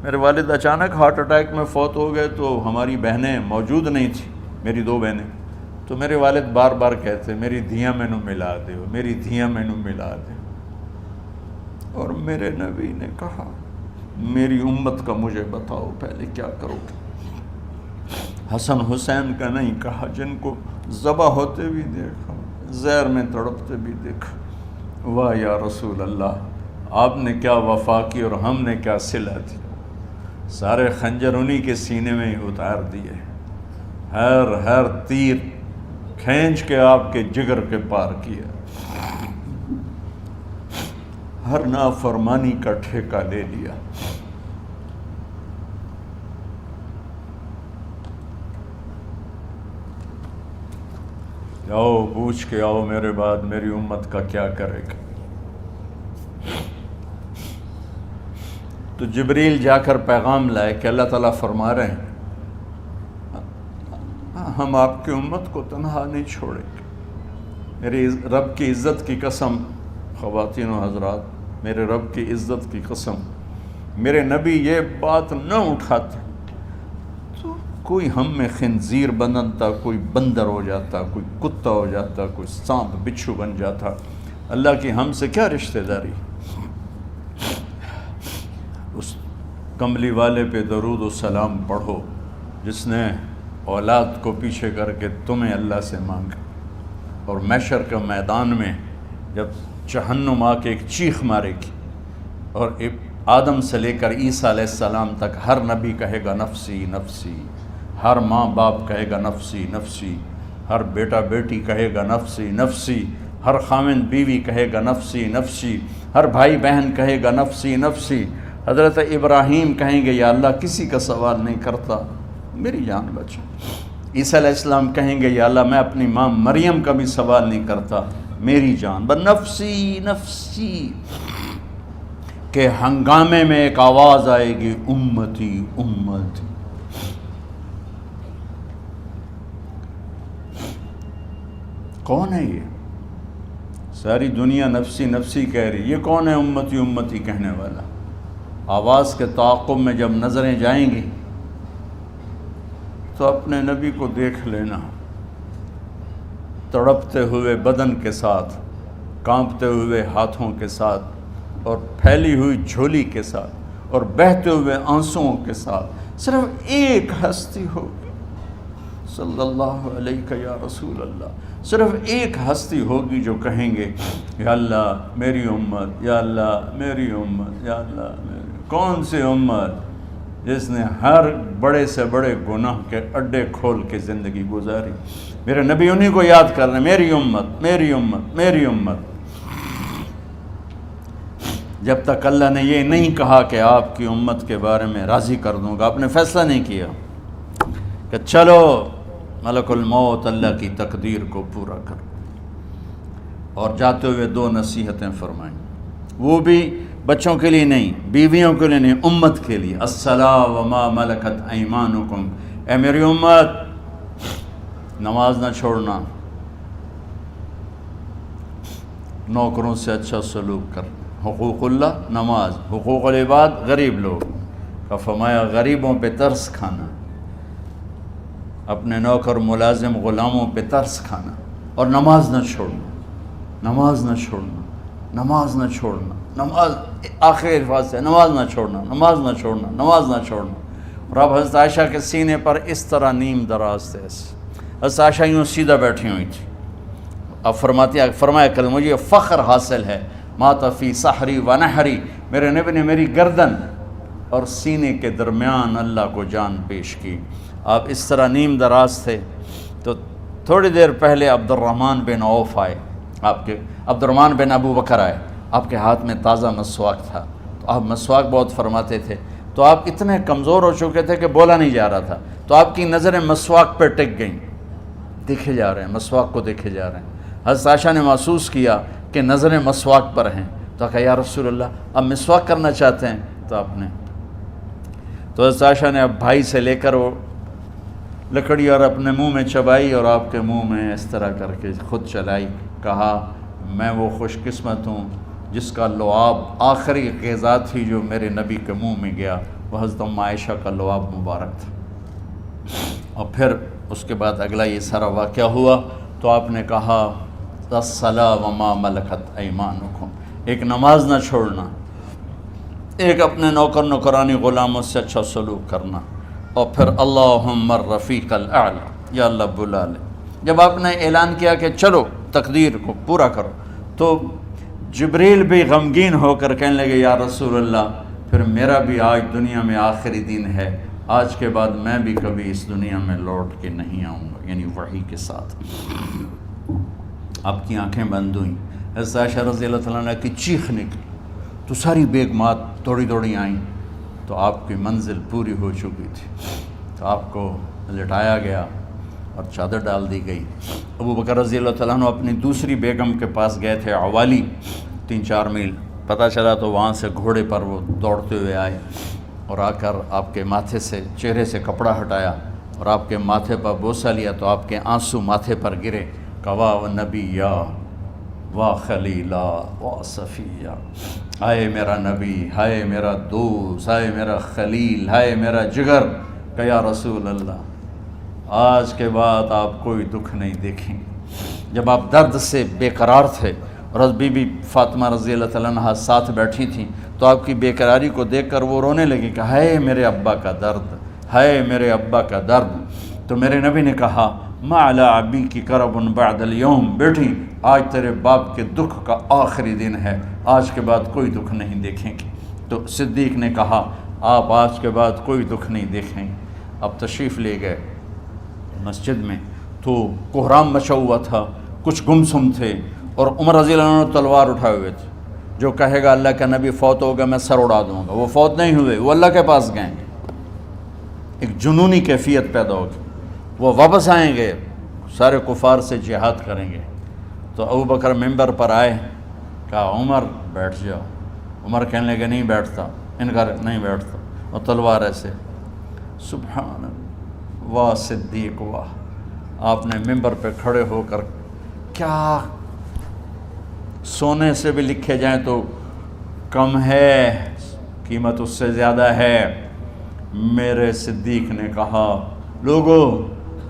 میرے والد اچانک ہارٹ اٹیک میں فوت ہو گئے تو ہماری بہنیں موجود نہیں تھیں، میری 2 بہنیں، تو میرے والد بار بار کہتے میری دھیاں مینوں ملا دیو، میری دھیاں مینوں ملا دیو۔ اور میرے نبی نے کہا میری امت کا مجھے بتاؤ پہلے کیا کرو گے۔ حسن حسین کا نہیں کہا، جن کو ذبح ہوتے بھی دیکھا، زہر میں تڑپتے بھی دیکھا، واہ یا رسول اللہ، آپ نے کیا وفا کی اور ہم نے کیا صلہ دی، سارے خنجر انہی کے سینے میں ہی اتار دیے، ہر تیر کھینچ کے آپ کے جگر کے پار کیا، ہر نافرمانی کا ٹھیکہ لے لیا۔ جاؤ پوچھ کے آؤ میرے بعد میری امت کا کیا کرے گا۔ تو جبریل جا کر پیغام لائے کہ اللہ تعالیٰ فرما رہے ہیں ہم آپ کی امت کو تنہا نہیں چھوڑیں گے۔ میرے رب کی عزت کی قسم، خواتین و حضرات، میرے رب کی عزت کی قسم، میرے نبی یہ بات نہ اٹھاتے تو کوئی ہم میں خنزیر بنتا، کوئی بندر ہو جاتا، کوئی کتا ہو جاتا، کوئی سانپ بچھو بن جاتا۔ اللہ کی ہم سے کیا رشتہ داری؟ اس کملی والے پہ درود و سلام پڑھو جس نے اولاد کو پیچھے کر کے تمہیں اللہ سے مانگا، اور محشر کے میدان میں جب جہنم آ کے ایک چیخ مارے گی اور آدم سے لے کر عیسیٰ علیہ السلام تک ہر نبی کہے گا نفسی نفسی، ہر ماں باپ کہے گا نفسی نفسی، ہر بیٹا بیٹی کہے گا نفسی نفسی، ہر خاوند بیوی کہے گا نفسی نفسی، ہر بھائی بہن کہے گا نفسی نفسی۔ حضرت ابراہیم کہیں گے یا اللہ کسی کا سوال نہیں کرتا، میری جان بچا۔ عیسیٰ علیہ السلام کہیں گے یا اللہ میں اپنی ماں مریم کا بھی سوال نہیں کرتا، میری جان نفسی نفسی۔ کہ ہنگامے میں ایک آواز آئے گی امتی امتی۔ کون ہے یہ؟ ساری دنیا نفسی نفسی کہہ رہی، یہ کون ہے امتی امتی کہنے والا؟ آواز کے تعاقب میں جب نظریں جائیں گی تو اپنے نبی کو دیکھ لینا، تڑپتے ہوئے بدن کے ساتھ، کانپتے ہوئے ہاتھوں کے ساتھ، اور پھیلی ہوئی جھولی کے ساتھ، اور بہتے ہوئے آنسوؤں کے ساتھ صرف ایک ہستی ہوگی، صلی اللہ علیہ یا رسول اللہ، صرف ایک ہستی ہوگی جو کہیں گے یا اللہ میری امت، یا اللہ میری امت، یا اللہ میری۔ کون سی امت؟ جس نے ہر بڑے سے بڑے گناہ کے اڈے کھول کے زندگی گزاری۔ میرے نبی انہی کو یاد کر رہے ہیں، میری امت میری امت میری امت۔ جب تک اللہ نے یہ نہیں کہا کہ آپ کی امت کے بارے میں راضی کر دوں گا، آپ نے فیصلہ نہیں کیا کہ چلو ملک الموت اللہ کی تقدیر کو پورا کر، اور جاتے ہوئے دو نصیحتیں فرمائیں، وہ بھی بچوں کے لیے نہیں، بیویوں کے لیے نہیں، امت کے لیے۔ الصلاۃ وما ملکت ایمانکم، اے میری امت نماز نہ چھوڑنا، نوکروں سے اچھا سلوک کر، حقوق اللہ نماز، حقوق العباد غریب لوگ کا فرمایا غریبوں پہ ترس کھانا، اپنے نوکر ملازم غلاموں پہ ترس کھانا، اور نماز نہ چھوڑنا، نماز نہ چھوڑنا، نماز نہ چھوڑنا، نماز آخری الفاظ سے، نماز نہ چھوڑنا، نماز نہ چھوڑنا، نماز نہ چھوڑنا۔ اور اب حضرت عائشہ کے سینے پر اس طرح نیم دراز تھے، حضرت عائشہ یوں سیدھا بیٹھی ہوئی تھی۔ اب فرمایا کریں مجھے فخر حاصل ہے، مات فی سحری و نحری، میرے نبی نے میری گردن اور سینے کے درمیان اللہ کو جان پیش کی۔ آپ اس طرح نیم دراز تھے تو تھوڑی دیر پہلے عبد الرحمن بن عوف آئے، آپ کے عبد الرحمن بن ابو بکر آئے، آپ کے ہاتھ میں تازہ مسواک تھا، تو آپ مسواک بہت فرماتے تھے، تو آپ اتنے کمزور ہو چکے تھے کہ بولا نہیں جا رہا تھا، تو آپ کی نظریں مسواک پہ ٹک گئیں، دیکھے جا رہے ہیں، مسواک کو دیکھے جا رہے ہیں۔ حضرت عائشہ نے محسوس کیا کہ نظریں مسواک پر ہیں، تو کہا یا رسول اللہ اب مسواک کرنا چاہتے ہیں، تو آپ نے تو حضرت عائشہ نے اب بھائی سے لے کر وہ لکڑی اور اپنے منہ میں چبائی، اور آپ کے منہ میں اس طرح کر کے خود چلائی، کہا میں وہ خوش قسمت ہوں جس کا لعاب آخری غذا تھی جو میرے نبی کے منہ میں گیا، وہ حضرت ام عائشہ کا لعاب مبارک تھا۔ اور پھر اس کے بعد اگلا یہ سارا واقعہ ہوا، تو آپ نے کہا الصلاۃ وما ملکت ایمانکم، ایک نماز نہ چھوڑنا، ایک اپنے نوکر نوکرانی غلاموں سے اچھا سلوک کرنا، اور پھر اللہم الرفیق الاعلی، یا اللہ بلا لے۔ جب آپ نے اعلان کیا کہ چلو تقدیر کو پورا کرو، تو جبریل بھی غمگین ہو کر کہنے لگے یا رسول اللہ پھر میرا بھی آج دنیا میں آخری دن ہے، آج کے بعد میں بھی کبھی اس دنیا میں لوٹ کے نہیں آؤں گا، یعنی وحی کے ساتھ۔ آپ کی آنکھیں بند ہوئیں، حضرت عائشہ رضی اللہ تعالیٰ عنہ کی چیخ نکلی تو ساری بیگمات دوڑی آئیں، تو آپ کی منزل پوری ہو چکی تھی، تو آپ کو لٹایا گیا اور چادر ڈال دی گئی۔ ابو بکر رضی اللہ تعالیٰ عنہ اپنی دوسری بیگم کے پاس گئے تھے عوالی، 3-4 میل، پتہ چلا تو وہاں سے گھوڑے پر وہ دوڑتے ہوئے آئے اور آ کر آپ کے ماتھے سے چہرے سے کپڑا ہٹایا اور آپ کے ماتھے پر بوسہ لیا تو آپ کے آنسو ماتھے پر گرے، کوا و نبیّا وا خلیلا وا صفیہ، ہائے میرا نبی، ہائے میرا دوست، ہائے میرا خلیل، ہائے میرا جگر، کہ یا رسول اللہ آج کے بعد آپ کوئی دکھ نہیں دیکھیں گے۔ جب آپ درد سے بے قرار تھے اور بی بی فاطمہ رضی اللہ تعالیٰ عنہ ساتھ بیٹھی تھیں تو آپ کی بے قراری کو دیکھ کر وہ رونے لگی کہ ہائے میرے ابا کا درد، ہائے میرے ابا کا درد۔ تو میرے نبی نے کہا ما علی ابی کی کرب بعد اليوم، بیٹی آج تیرے باپ کے دکھ کا آخری دن ہے، آج کے بعد کوئی دکھ نہیں دیکھیں گے۔ تو صدیق نے کہا آپ آج کے بعد کوئی دکھ نہیں دیکھیں گے۔ اب تشریف لے گئے مسجد میں تو کوہرام مچا ہوا تھا، کچھ گمسم تھے اور عمر رضی اللہ عنہ تلوار اٹھائے ہوئے تھے، جو کہے گا اللہ کا نبی فوت ہوگا میں سر اڑا دوں گا، وہ فوت نہیں ہوئے، وہ اللہ کے پاس گئے، ایک جنونی کیفیت پیدا ہوگی، وہ واپس آئیں گے، سارے کفار سے جہاد کریں گے۔ تو ابو بکر ممبر پر آئے، کہا عمر بیٹھ جاؤ، عمر کہنے لگے نہیں بیٹھتا، انکار نہیں بیٹھتا، اور تلوار ایسے، سبحان اللہ واہ صدیق واہ۔ آپ نے ممبر پہ کھڑے ہو کر کیا سونے سے بھی لکھے جائیں تو کم ہے، قیمت اس سے زیادہ ہے، میرے صدیق نے کہا لوگو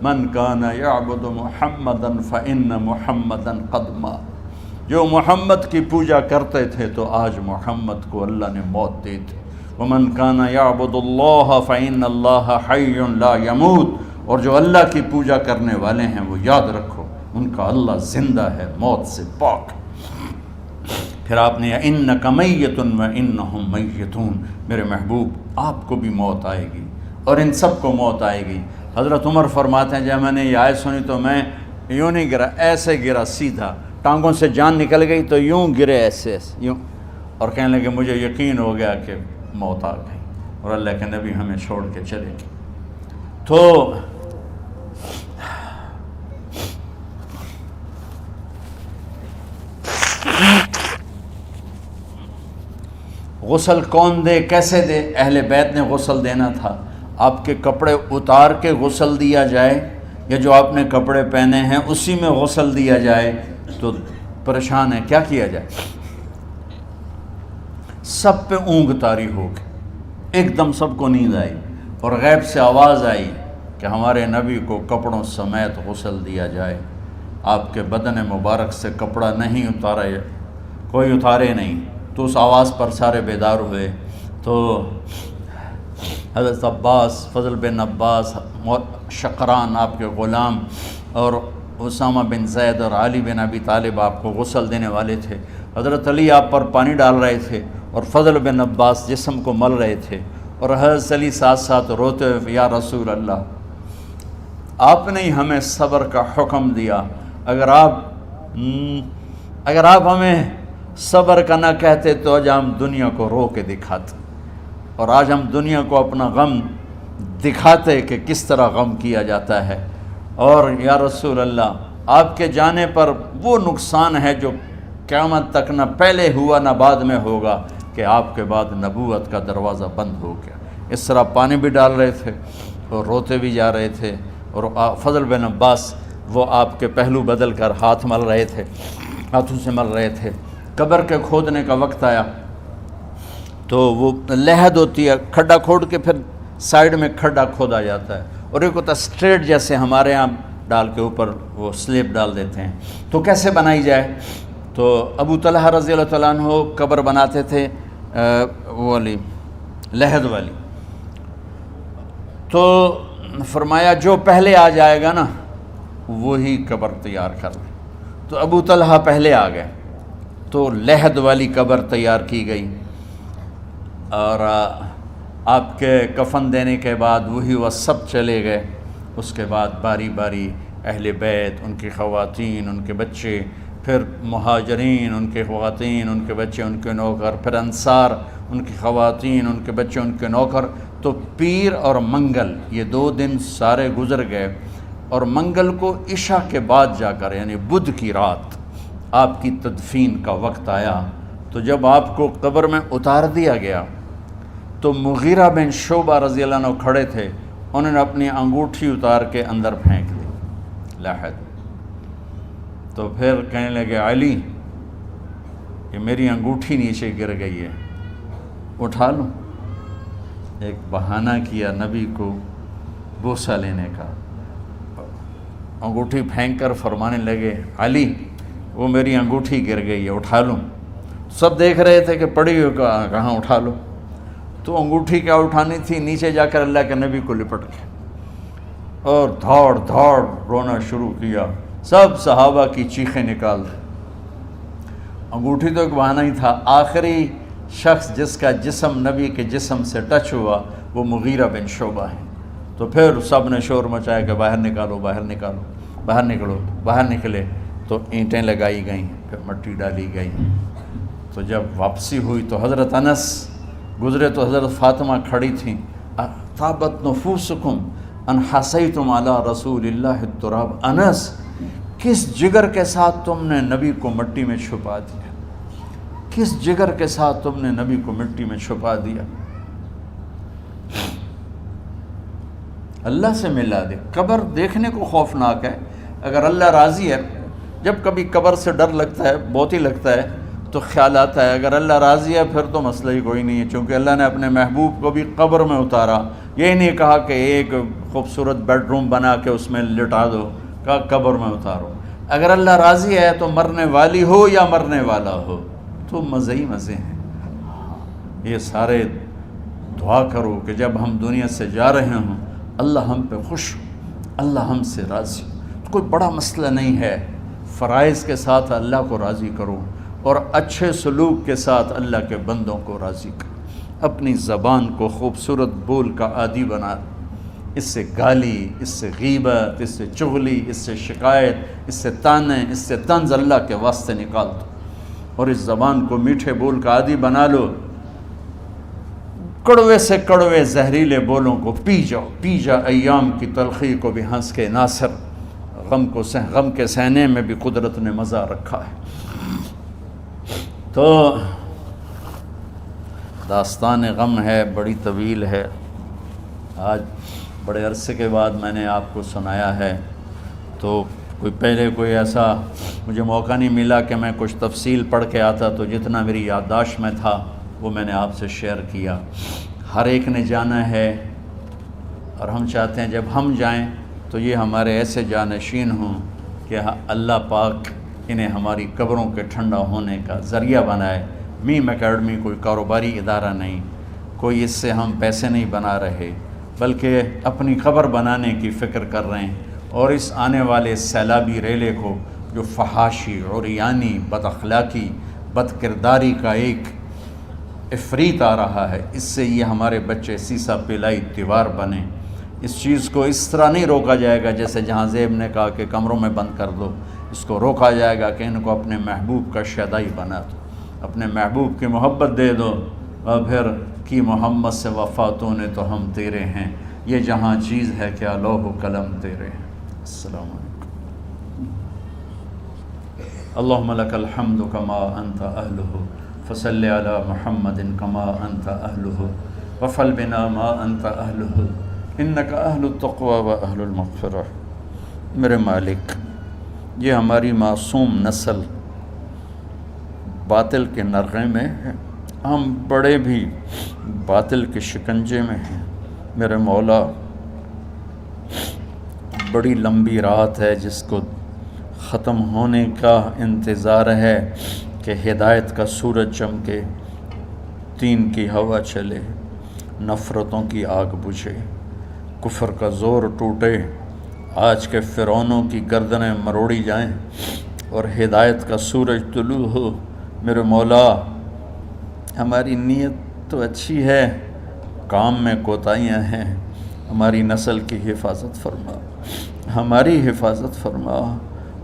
من کان یعبد محمدا فإن محمدا قد مات، جو محمد کی پوجا کرتے تھے تو آج محمد کو اللہ نے موت دی تھی، ومن کان یعبد اللہ فإن اللہ حی لا یموت، اور جو اللہ کی پوجا کرنے والے ہیں وہ یاد رکھو ان کا اللہ زندہ ہے، موت سے پاک۔ پھر آپ نے انک میت وانہم میتون، میرے محبوب آپ کو بھی موت آئے گی اور ان سب کو موت آئے گی۔ حضرت عمر فرماتے ہیں جب میں نے یہ آیت سنی تو میں یوں نہیں گرا، ایسے گرا سیدھا، ٹانگوں سے جان نکل گئی تو یوں گرے ایسے یوں، اور کہنے لگے مجھے یقین ہو گیا کہ موت آ گئی اور اللہ کے نبی ہمیں چھوڑ کے چلے گئے۔ تو غسل کون دے، کیسے دے؟ اہل بیت نے غسل دینا تھا۔ آپ کے کپڑے اتار کے غسل دیا جائے یا جو آپ نے کپڑے پہنے ہیں اسی میں غسل دیا جائے تو پریشان ہے، کیا کیا جائے؟ سب پہ اونگ طاری ہو گئی، ایک دم سب کو نیند آئی اور غیب سے آواز آئی کہ ہمارے نبی کو کپڑوں سمیت غسل دیا جائے۔ آپ کے بدن مبارک سے کپڑا نہیں اتارا، کوئی اتارے نہیں، تو اس آواز پر سارے بیدار ہوئے۔ تو حضرت عباس، فضل بن عباس، شقران آپ کے غلام، اور اسامہ بن زید اور علی بن ابی طالب آپ کو غسل دینے والے تھے۔ حضرت علی آپ پر پانی ڈال رہے تھے اور فضل بن عباس جسم کو مل رہے تھے، اور حضرت علی ساتھ ساتھ روتے ہوئے یا رسول اللہ آپ نے ہی ہمیں صبر کا حکم دیا، اگر آپ ہمیں صبر کا نہ کہتے تو آج ہم دنیا کو رو کے دکھاتے، اور آج ہم دنیا کو اپنا غم دکھاتے کہ کس طرح غم کیا جاتا ہے۔ اور یا رسول اللہ آپ کے جانے پر وہ نقصان ہے جو قیامت تک نہ پہلے ہوا نہ بعد میں ہوگا، کہ آپ کے بعد نبوت کا دروازہ بند ہو گیا۔ اس طرح پانی بھی ڈال رہے تھے اور روتے بھی جا رہے تھے، اور فضل بن عباس وہ آپ کے پہلو بدل کر ہاتھ مل رہے تھے، ہاتھوں سے مل رہے تھے۔ قبر کے کھودنے کا وقت آیا تو وہ لحد ہوتی ہے، کھڈا کھود کے پھر سائیڈ میں کھڈا کھودا جاتا ہے، اور ایک ہوتا اسٹریٹ جیسے ہمارے ہاں ڈال کے اوپر وہ سلیب ڈال دیتے ہیں، تو کیسے بنائی جائے؟ تو ابو طلحہ رضی اللہ تعالیٰ عنہ قبر بناتے تھے وہ والی لحد والی، تو فرمایا جو پہلے آ جائے گا نا وہی قبر تیار کر لے۔ تو ابو طلحہ پہلے آ گئے، تو لحد والی قبر تیار کی گئی، اور آپ کے کفن دینے کے بعد وہی وہ سب چلے گئے۔ اس کے بعد باری باری اہل بیت، ان کی خواتین، ان کے بچے، پھر مہاجرین، ان کے خواتین، ان کے بچے، ان کے نوکر، پھر انصار، ان کی خواتین، ان کے بچے، ان کے نوکر۔ تو پیر اور منگل یہ 2 دن سارے گزر گئے، اور منگل کو عشاء کے بعد جا کر یعنی بدھ کی رات آپ کی تدفین کا وقت آیا۔ تو جب آپ کو قبر میں اتار دیا گیا تو مغیرہ بن شعبہ رضی اللہ عنہ کھڑے تھے، انہوں نے اپنی انگوٹھی اتار کے اندر پھینک دی لاحد۔ تو پھر کہنے لگے علی کہ میری انگوٹھی نیچے گر گئی ہے، اٹھا لوں۔ ایک بہانہ کیا نبی کو بوسہ لینے کا، انگوٹھی پھینک کر فرمانے لگے علی وہ میری انگوٹھی گر گئی ہے، اٹھا لوں۔ سب دیکھ رہے تھے کہ پڑی ہو کہاں، اٹھا لو۔ تو انگوٹھی کیا اٹھانی تھی، نیچے جا کر اللہ کے نبی کو لپٹ گئے اور دھاڑ دھاڑ رونا شروع کیا۔ سب صحابہ کی چیخیں نکال دی۔ انگوٹھی تو ایک بہانہ ہی تھا، آخری شخص جس کا جسم نبی کے جسم سے ٹچ ہوا وہ مغیرہ بن شعبہ ہے۔ تو پھر سب نے شور مچایا کہ باہر نکالو، باہر نکالو، باہر نکلو، باہر نکلے۔ تو اینٹیں لگائی گئیں، پھر مٹی ڈالی گئی۔ تو جب واپسی ہوئی تو حضرت انس گزرے تو حضرت فاطمہ کھڑی تھیں، طابت نفوسکم ان حسیتم علی رسول اللہ التراب۔ انس کس جگر کے ساتھ تم نے نبی کو مٹی میں چھپا دیا، کس جگر کے ساتھ تم نے نبی کو مٹی میں چھپا دیا۔ اللہ سے ملا دے۔ قبر دیکھنے کو خوفناک ہے، اگر اللہ راضی ہے، جب کبھی قبر سے ڈر لگتا ہے، بہت ہی لگتا ہے، تو خیال آتا ہے اگر اللہ راضی ہے پھر تو مسئلہ ہی کوئی نہیں ہے، چونکہ اللہ نے اپنے محبوب کو بھی قبر میں اتارا۔ یہ نہیں کہا کہ ایک خوبصورت بیڈ روم بنا کے اس میں لٹا دو، کہا قبر میں اتارو۔ اگر اللہ راضی ہے تو مرنے والی ہو یا مرنے والا ہو تو مزے ہی مزے ہیں۔ یہ سارے دعا کرو کہ جب ہم دنیا سے جا رہے ہوں اللہ ہم پہ خوش ہو، اللہ ہم سے راضی ہو۔ کوئی بڑا مسئلہ نہیں ہے، فرائض کے ساتھ اللہ کو راضی کرو اور اچھے سلوک کے ساتھ اللہ کے بندوں کو راضی کرو۔ اپنی زبان کو خوبصورت بول کا عادی بنا، اس سے گالی، اس سے غیبت، اس سے چغلی، اس سے شکایت، اس سے تانے، اس سے طنز اللہ کے واسطے نکال دو، اور اس زبان کو میٹھے بول کا عادی بنا لو۔ کڑوے سے کڑوے زہریلے بولوں کو پی جاؤ، پی جا ایام کی تلخی کو بھی ہنس کے ناصر، غم کے سہنے میں بھی قدرت نے مزہ رکھا ہے۔ تو داستان غم ہے، بڑی طویل ہے، آج بڑے عرصے کے بعد میں نے آپ کو سنایا ہے، تو کوئی ایسا مجھے موقع نہیں ملا کہ میں کچھ تفصیل پڑھ کے آتا، تو جتنا میری یادداشت میں تھا وہ میں نے آپ سے شیئر کیا۔ ہر ایک نے جانا ہے، اور ہم چاہتے ہیں جب ہم جائیں تو یہ ہمارے ایسے جانشین ہوں کہ اللہ پاک انہیں ہماری قبروں کے ٹھنڈا ہونے کا ذریعہ بنائے۔ میم اکیڈمی کوئی کاروباری ادارہ نہیں، کوئی اس سے ہم پیسے نہیں بنا رہے، بلکہ اپنی قبر بنانے کی فکر کر رہے ہیں، اور اس آنے والے سیلابی ریلے کو جو فحاشی، عریانی، بد اخلاقی، بد کرداری کا ایک افریت آ رہا ہے، اس سے یہ ہمارے بچے سیسا پلائی دیوار بنیں۔ اس چیز کو اس طرح نہیں روکا جائے گا جیسے جہاں زیب نے کہا کہ کمروں میں بند کر دو، اس کو روکا جائے گا کہ ان کو اپنے محبوب کا شیدائی بنا دو، اپنے محبوب کی محبت دے دو، اور پھر کی محمد سے وفاتوں نے تو ہم تیرے ہیں، یہ جہاں چیز ہے کیا لوح و قلم تیرے ہیں۔ السلام علیکم۔ اللہم لک الحمد کما انت اہلہ فصل علی محمد کما انت اہلہ وفعل بنا ما انت اہلہ انک اہل التقوی و اہل المغفرہ۔ میرے مالک، یہ ہماری معصوم نسل باطل کے نرغے میں ہے، ہم بڑے بھی باطل کے شکنجے میں ہیں۔ میرے مولا، بڑی لمبی رات ہے جس کو ختم ہونے کا انتظار ہے کہ ہدایت کا سورج چمکے، دین کی ہوا چلے، نفرتوں کی آگ بجھے، کفر کا زور ٹوٹے، آج کے فرعونوں کی گردنیں مروڑی جائیں، اور ہدایت کا سورج طلوع ہو، میرے مولا ہماری نیت تو اچھی ہے، کام میں کوتاہیاں ہیں، ہماری نسل کی حفاظت فرما، ہماری حفاظت فرما۔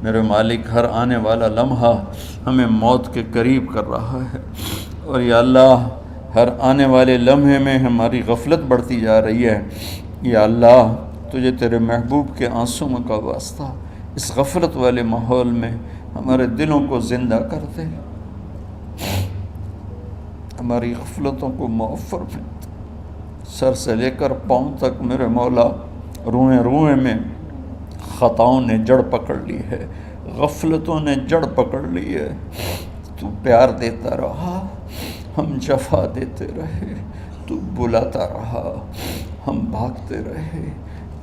میرے مالک ہر آنے والا لمحہ ہمیں موت کے قریب کر رہا ہے، اور یا اللہ ہر آنے والے لمحے میں ہماری غفلت بڑھتی جا رہی ہے۔ یا اللہ تجھے تیرے محبوب کے آنسوں کا واسطہ اس غفلت والے ماحول میں ہمارے دلوں کو زندہ کر دے، ہماری غفلتوں کو معاف فرما۔ سر سے لے کر پاؤں تک میرے مولا روئیں روئیں میں خطاؤں نے جڑ پکڑ لی ہے، غفلتوں نے جڑ پکڑ لی ہے۔ تو پیار دیتا رہا، ہم جفا دیتے رہے، تو بلاتا رہا، ہم بھاگتے رہے۔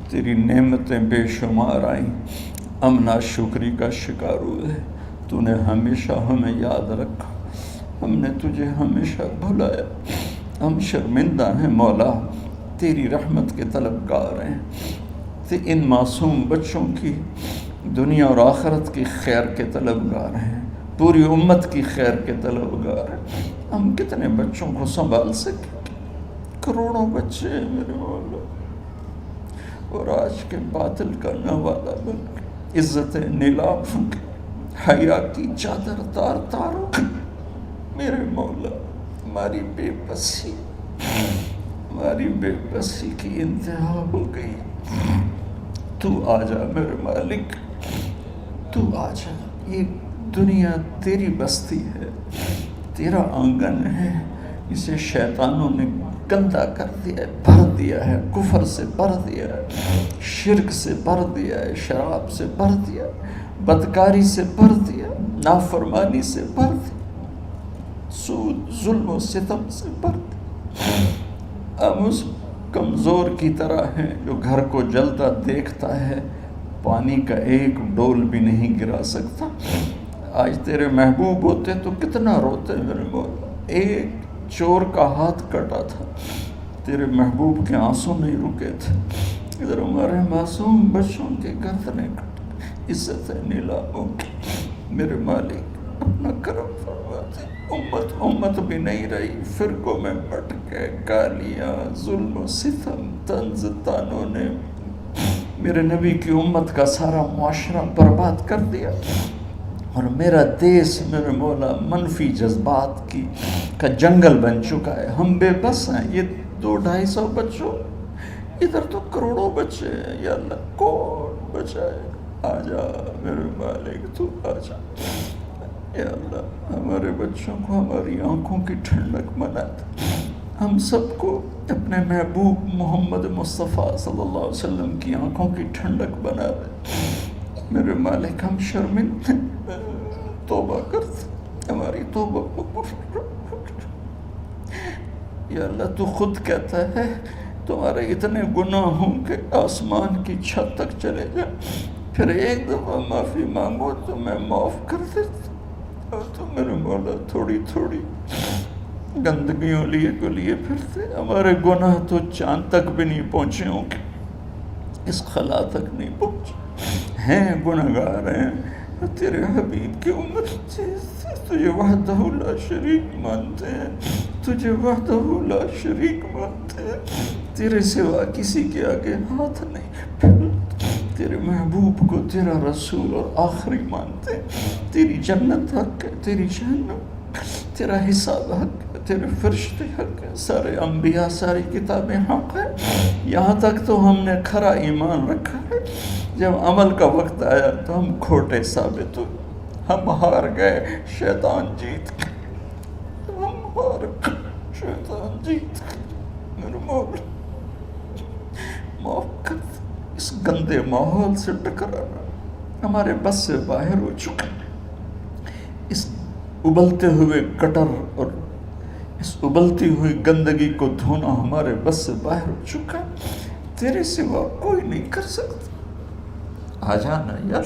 تیری نعمتیں بے شمار آئیں، ہم ناشکری کا شکار ہوئے۔ تو نے ہمیشہ ہمیں یاد رکھا، ہم نے تجھے ہمیشہ بھلایا۔ ہم شرمندہ ہیں مولا، تیری رحمت کے طلبگار ہیں، ان معصوم بچوں کی دنیا اور آخرت کی خیر کے طلبگار ہیں، پوری امت کی خیر کے طلبگار ہیں۔ ہم کتنے بچوں کو سنبھال سکیں؟ کروڑوں بچے ہیں میرے مولا، اور آج کے باطل کا نوالا بن کے، عزت نیلام کے، حیا کی چادر تار تار ہو گئی۔ میرے مولا ہماری بے بسی کی انتہا ہو گئی۔ تو آ جا میرے مالک، تو آ جا۔ یہ دنیا تیری بستی ہے، تیرا آنگن ہے، اسے شیطانوں نے گندا کر دیا ہے، بھر دیا ہے، کفر سے بھر دیا ہے، شرک سے بھر دیا ہے، شراب سے بھر دیا ہے، بدکاری سے بھر دیا، نافرمانی سے بھر دیا، سود ظلم و ستم سے بھر دیا۔ ہم اس کمزور کی طرح ہیں جو گھر کو جلتا دیکھتا ہے، پانی کا ایک ڈول بھی نہیں گرا سکتا۔ آج تیرے محبوب ہوتے تو کتنا روتے میرے مولا۔ ایک چور کا ہاتھ کٹا تھا، تیرے محبوب کے آنسوں نہیں رکے تھے۔ ادھر ہمارے معصوم بچوں کے گردنیں کٹ، عزت نیلاموں کی۔ میرے مالک اپنا کرم فرما دے۔ امت بھی نہیں رہی، فرقوں میں بٹ گئے، گالیاں، ظلم و ستم، طنز تانوں نے میرے نبی کی امت کا سارا معاشرہ برباد کر دیا، اور میرا دیس میرے مولا منفی جذبات کا جنگل بن چکا ہے۔ ہم بے بس ہیں، یہ 200-250 بچوں، ادھر تو کروڑوں بچے ہیں۔ یا اللہ کون بچائے؟ آ جا میرے مالک، تو آ جا۔ یا اللہ ہمارے بچوں کو ہماری آنکھوں کی ٹھنڈک بنا دے، ہم سب کو اپنے محبوب محمد مصطفیٰ صلی اللہ علیہ وسلم کی آنکھوں کی ٹھنڈک بنا دے۔ میرے مالک ہم شرمندہ ہیں، توبہ کرتے، ہماری توبہ قبول۔ یا اللہ تو خود کہتا ہے تمہارے اتنے گناہ ہوں کہ آسمان کی چھت تک چلے جائیں، پھر ایک دفعہ معافی مانگو تو میں معاف کر دیتا۔ اور تو میرے مولا تھوڑی تھوڑی گندگیوں لیے پھرتے، ہمارے گناہ تو چاند تک بھی نہیں پہنچے ہوں گے، اس خلا تک نہیں پہنچے ہیں، گنہگار ہیں۔ تیرے حبیب کی امت تجھے وحدہ لا شریک مانتے ہیں، تجھے وحدہ لا شریک مانتے ہیں، تیرے سوا کسی کے آگے ہاتھ نہیں پھیلتے، تیرے محبوب کو تیرا رسول اور آخری مانتے ہیں۔ تیری جنت حق ہے، تیری جہنم، تیرا حساب حق ہے، تیرے فرشتے حق ہے، سارے انبیاء ساری کتابیں حق ہے۔ یہاں تک تو ہم نے کھرا ایمان رکھا ہے، جب عمل کا وقت آیا تو ہم کھوٹے ثابت ہوئے، ہم ہار گئے، شیطان جیت گئے، ہم ہار گئے، شیطان جیت گئے۔ میرے مولا معاف کر دے، اس گندے ماحول سے ٹکرانا ہمارے بس سے باہر ہو چکا، اس ابلتے ہوئے گٹر اور اس ابلتی ہوئی گندگی کو دھونا ہمارے بس سے باہر ہو چکا، تیرے سوا کوئی نہیں کر سکتا۔ آ جانا یار،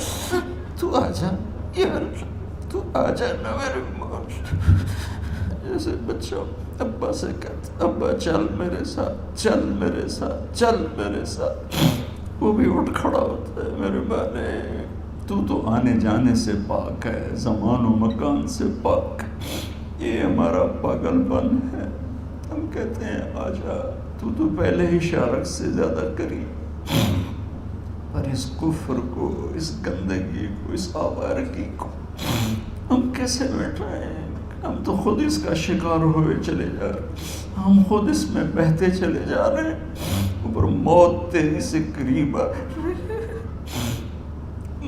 تو آ جا یار، تو آ جانا میرے مولا۔ جیسے بچہ ابا سے کہتا ابا چل میرے ساتھ، چل میرے ساتھ، چل میرے ساتھ، وہ بھی اٹھ کھڑا ہوتا ہے۔ میرے مالک تو آنے جانے سے پاک ہے، زمان و مکان سے پاک ہے۔ یہ ہمارا پاگل پن ہے، ہم کہتے ہیں آجا، تو پہلے ہی شارک سے زیادہ قریب، پر اس کفر کو، اس گندگی کو، اس آوارگی کو ہم کیسے مٹائیں؟ ہم تو خود اس کا شکار ہوئے چلے جا رہے، ہم خود اس میں بہتے چلے جا رہے ہیں، اوپر موت تیزی سے قریب آ رہی ہے۔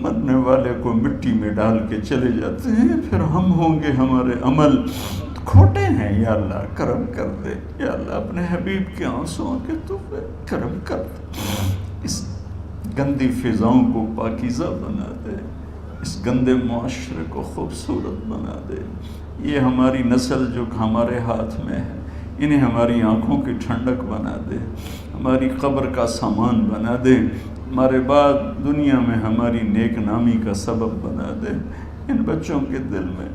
مرنے والے کو مٹی میں ڈال کے چلے جاتے ہیں، پھر ہم ہوں گے، ہمارے عمل کھوٹے ہیں۔ یا اللہ کرم کر دے، یا اللہ اپنے حبیب کے آنسوؤں کے تو پہ کرم کر دے، اس گندی فضاؤں کو پاکیزہ بنا دے، اس گندے معاشرے کو خوبصورت بنا دے۔ یہ ہماری نسل جو ہمارے ہاتھ میں ہے، انہیں ہماری آنکھوں کی ٹھنڈک بنا دے، ہماری قبر کا سامان بنا دے، ہمارے بعد دنیا میں ہماری نیک نامی کا سبب بنا دے۔ ان بچوں کے دل میں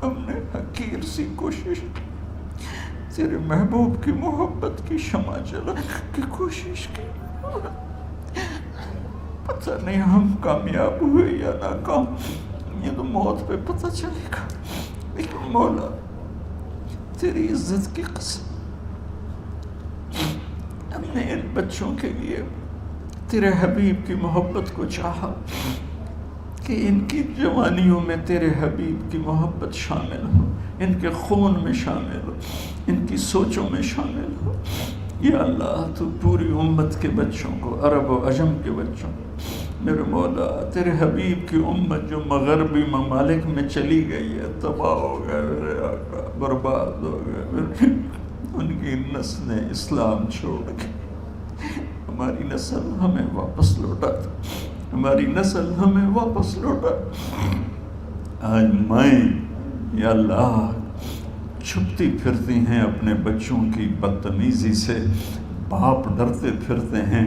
ہم نے حقیر سی کوشش، تیرے محبوب کی محبت کی شمع جلا کی کوشش کی، پتہ نہیں ہم کامیاب ہوئے یا ناکام، یہ تو موت پہ پتہ چلے گا، لیکن مولا تیری عزت کی قسم ہم نے ان بچوں کے لیے تیرے حبیب کی محبت کو چاہا کہ ان کی جوانیوں میں تیرے حبیب کی محبت شامل ہو، ان کے خون میں شامل ہو، ان کی سوچوں میں شامل ہو۔ یا اللہ تو پوری امت کے بچوں کو، عرب و عجم کے بچوں کو، میرے مولا تیرے حبیب کی امت جو مغربی ممالک میں چلی گئی ہے، تباہ ہو گئے میرے آقا، برباد ہو گئے، ان کی نسلیں اسلام چھوڑ کے، ہماری نسل ہمیں واپس لوٹا دے، ہماری نسل ہمیں واپس لوٹا۔ آج مائیں یا اللہ چھپتی پھرتی ہیں اپنے بچوں کی بدتمیزی سے، باپ ڈرتے پھرتے ہیں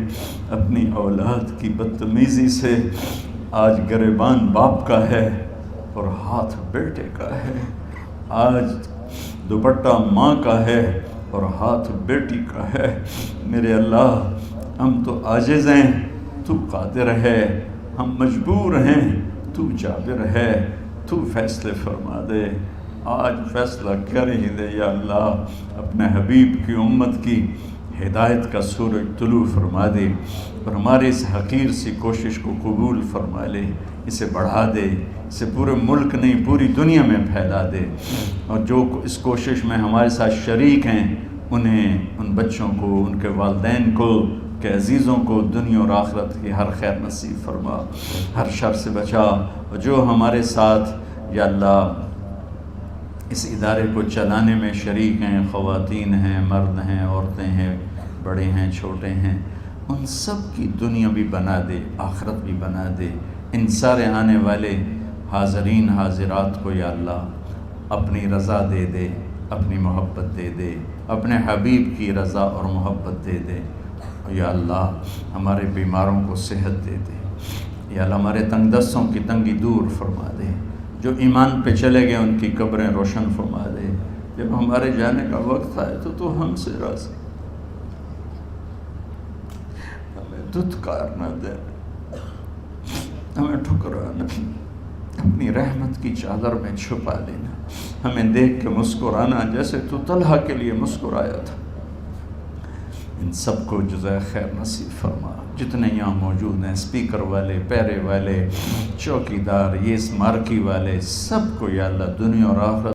اپنی اولاد کی بدتمیزی سے۔ آج گریبان باپ کا ہے اور ہاتھ بیٹے کا ہے، آج دوپٹہ ماں کا ہے اور ہاتھ بیٹی کا ہے۔ میرے اللہ ہم تو عاجز ہیں، تو قادر ہے، ہم مجبور ہیں، تو جابر ہے، تو فیصلے فرما دے۔ آج فیصلہ کر ہی دے یا اللہ، اپنے حبیب کی امت کی ہدایت کا سورج طلوع فرما دے، اور ہمارے اس حقیر سی کوشش کو قبول فرما لے، اسے بڑھا دے، اسے پورے ملک نہیں پوری دنیا میں پھیلا دے، اور جو اس کوشش میں ہمارے ساتھ شریک ہیں انہیں، ان بچوں کو، ان کے والدین کو، کہ عزیزوں کو دنیا اور آخرت کی ہر خیر نصیب فرما، ہر شر سے بچا۔ اور جو ہمارے ساتھ یا اللہ اس ادارے کو چلانے میں شریک ہیں، خواتین ہیں، مرد ہیں، عورتیں ہیں، بڑے ہیں، چھوٹے ہیں، ان سب کی دنیا بھی بنا دے، آخرت بھی بنا دے۔ ان سارے آنے والے حاضرین حاضرات کو یا اللہ اپنی رضا دے دے، اپنی محبت دے دے، اپنے حبیب کی رضا اور محبت دے دے۔ یا اللہ ہمارے بیماروں کو صحت دے دے، یا اللہ ہمارے تنگ دستوں کی تنگی دور فرما دے، جو ایمان پہ چلے گئے ان کی قبریں روشن فرما دے۔ جب ہمارے جانے کا وقت آئے تو ہم سے راضی، ہمیں دھتکار نہ دے، ہمیں ٹھکرانا، اپنی رحمت کی چادر میں چھپا لینا، ہمیں دیکھ کے مسکرانا جیسے تو طلحہ کے لیے مسکرایا تھا۔ ان سب کو جزائے خیر نصیب فرما۔ جتنے یہاں موجود ہیں، اسپیکر والے، پیرے والے، چوکیدار، یہ اس مارکی والے، سب کو یا اللہ دنیا اور آخرت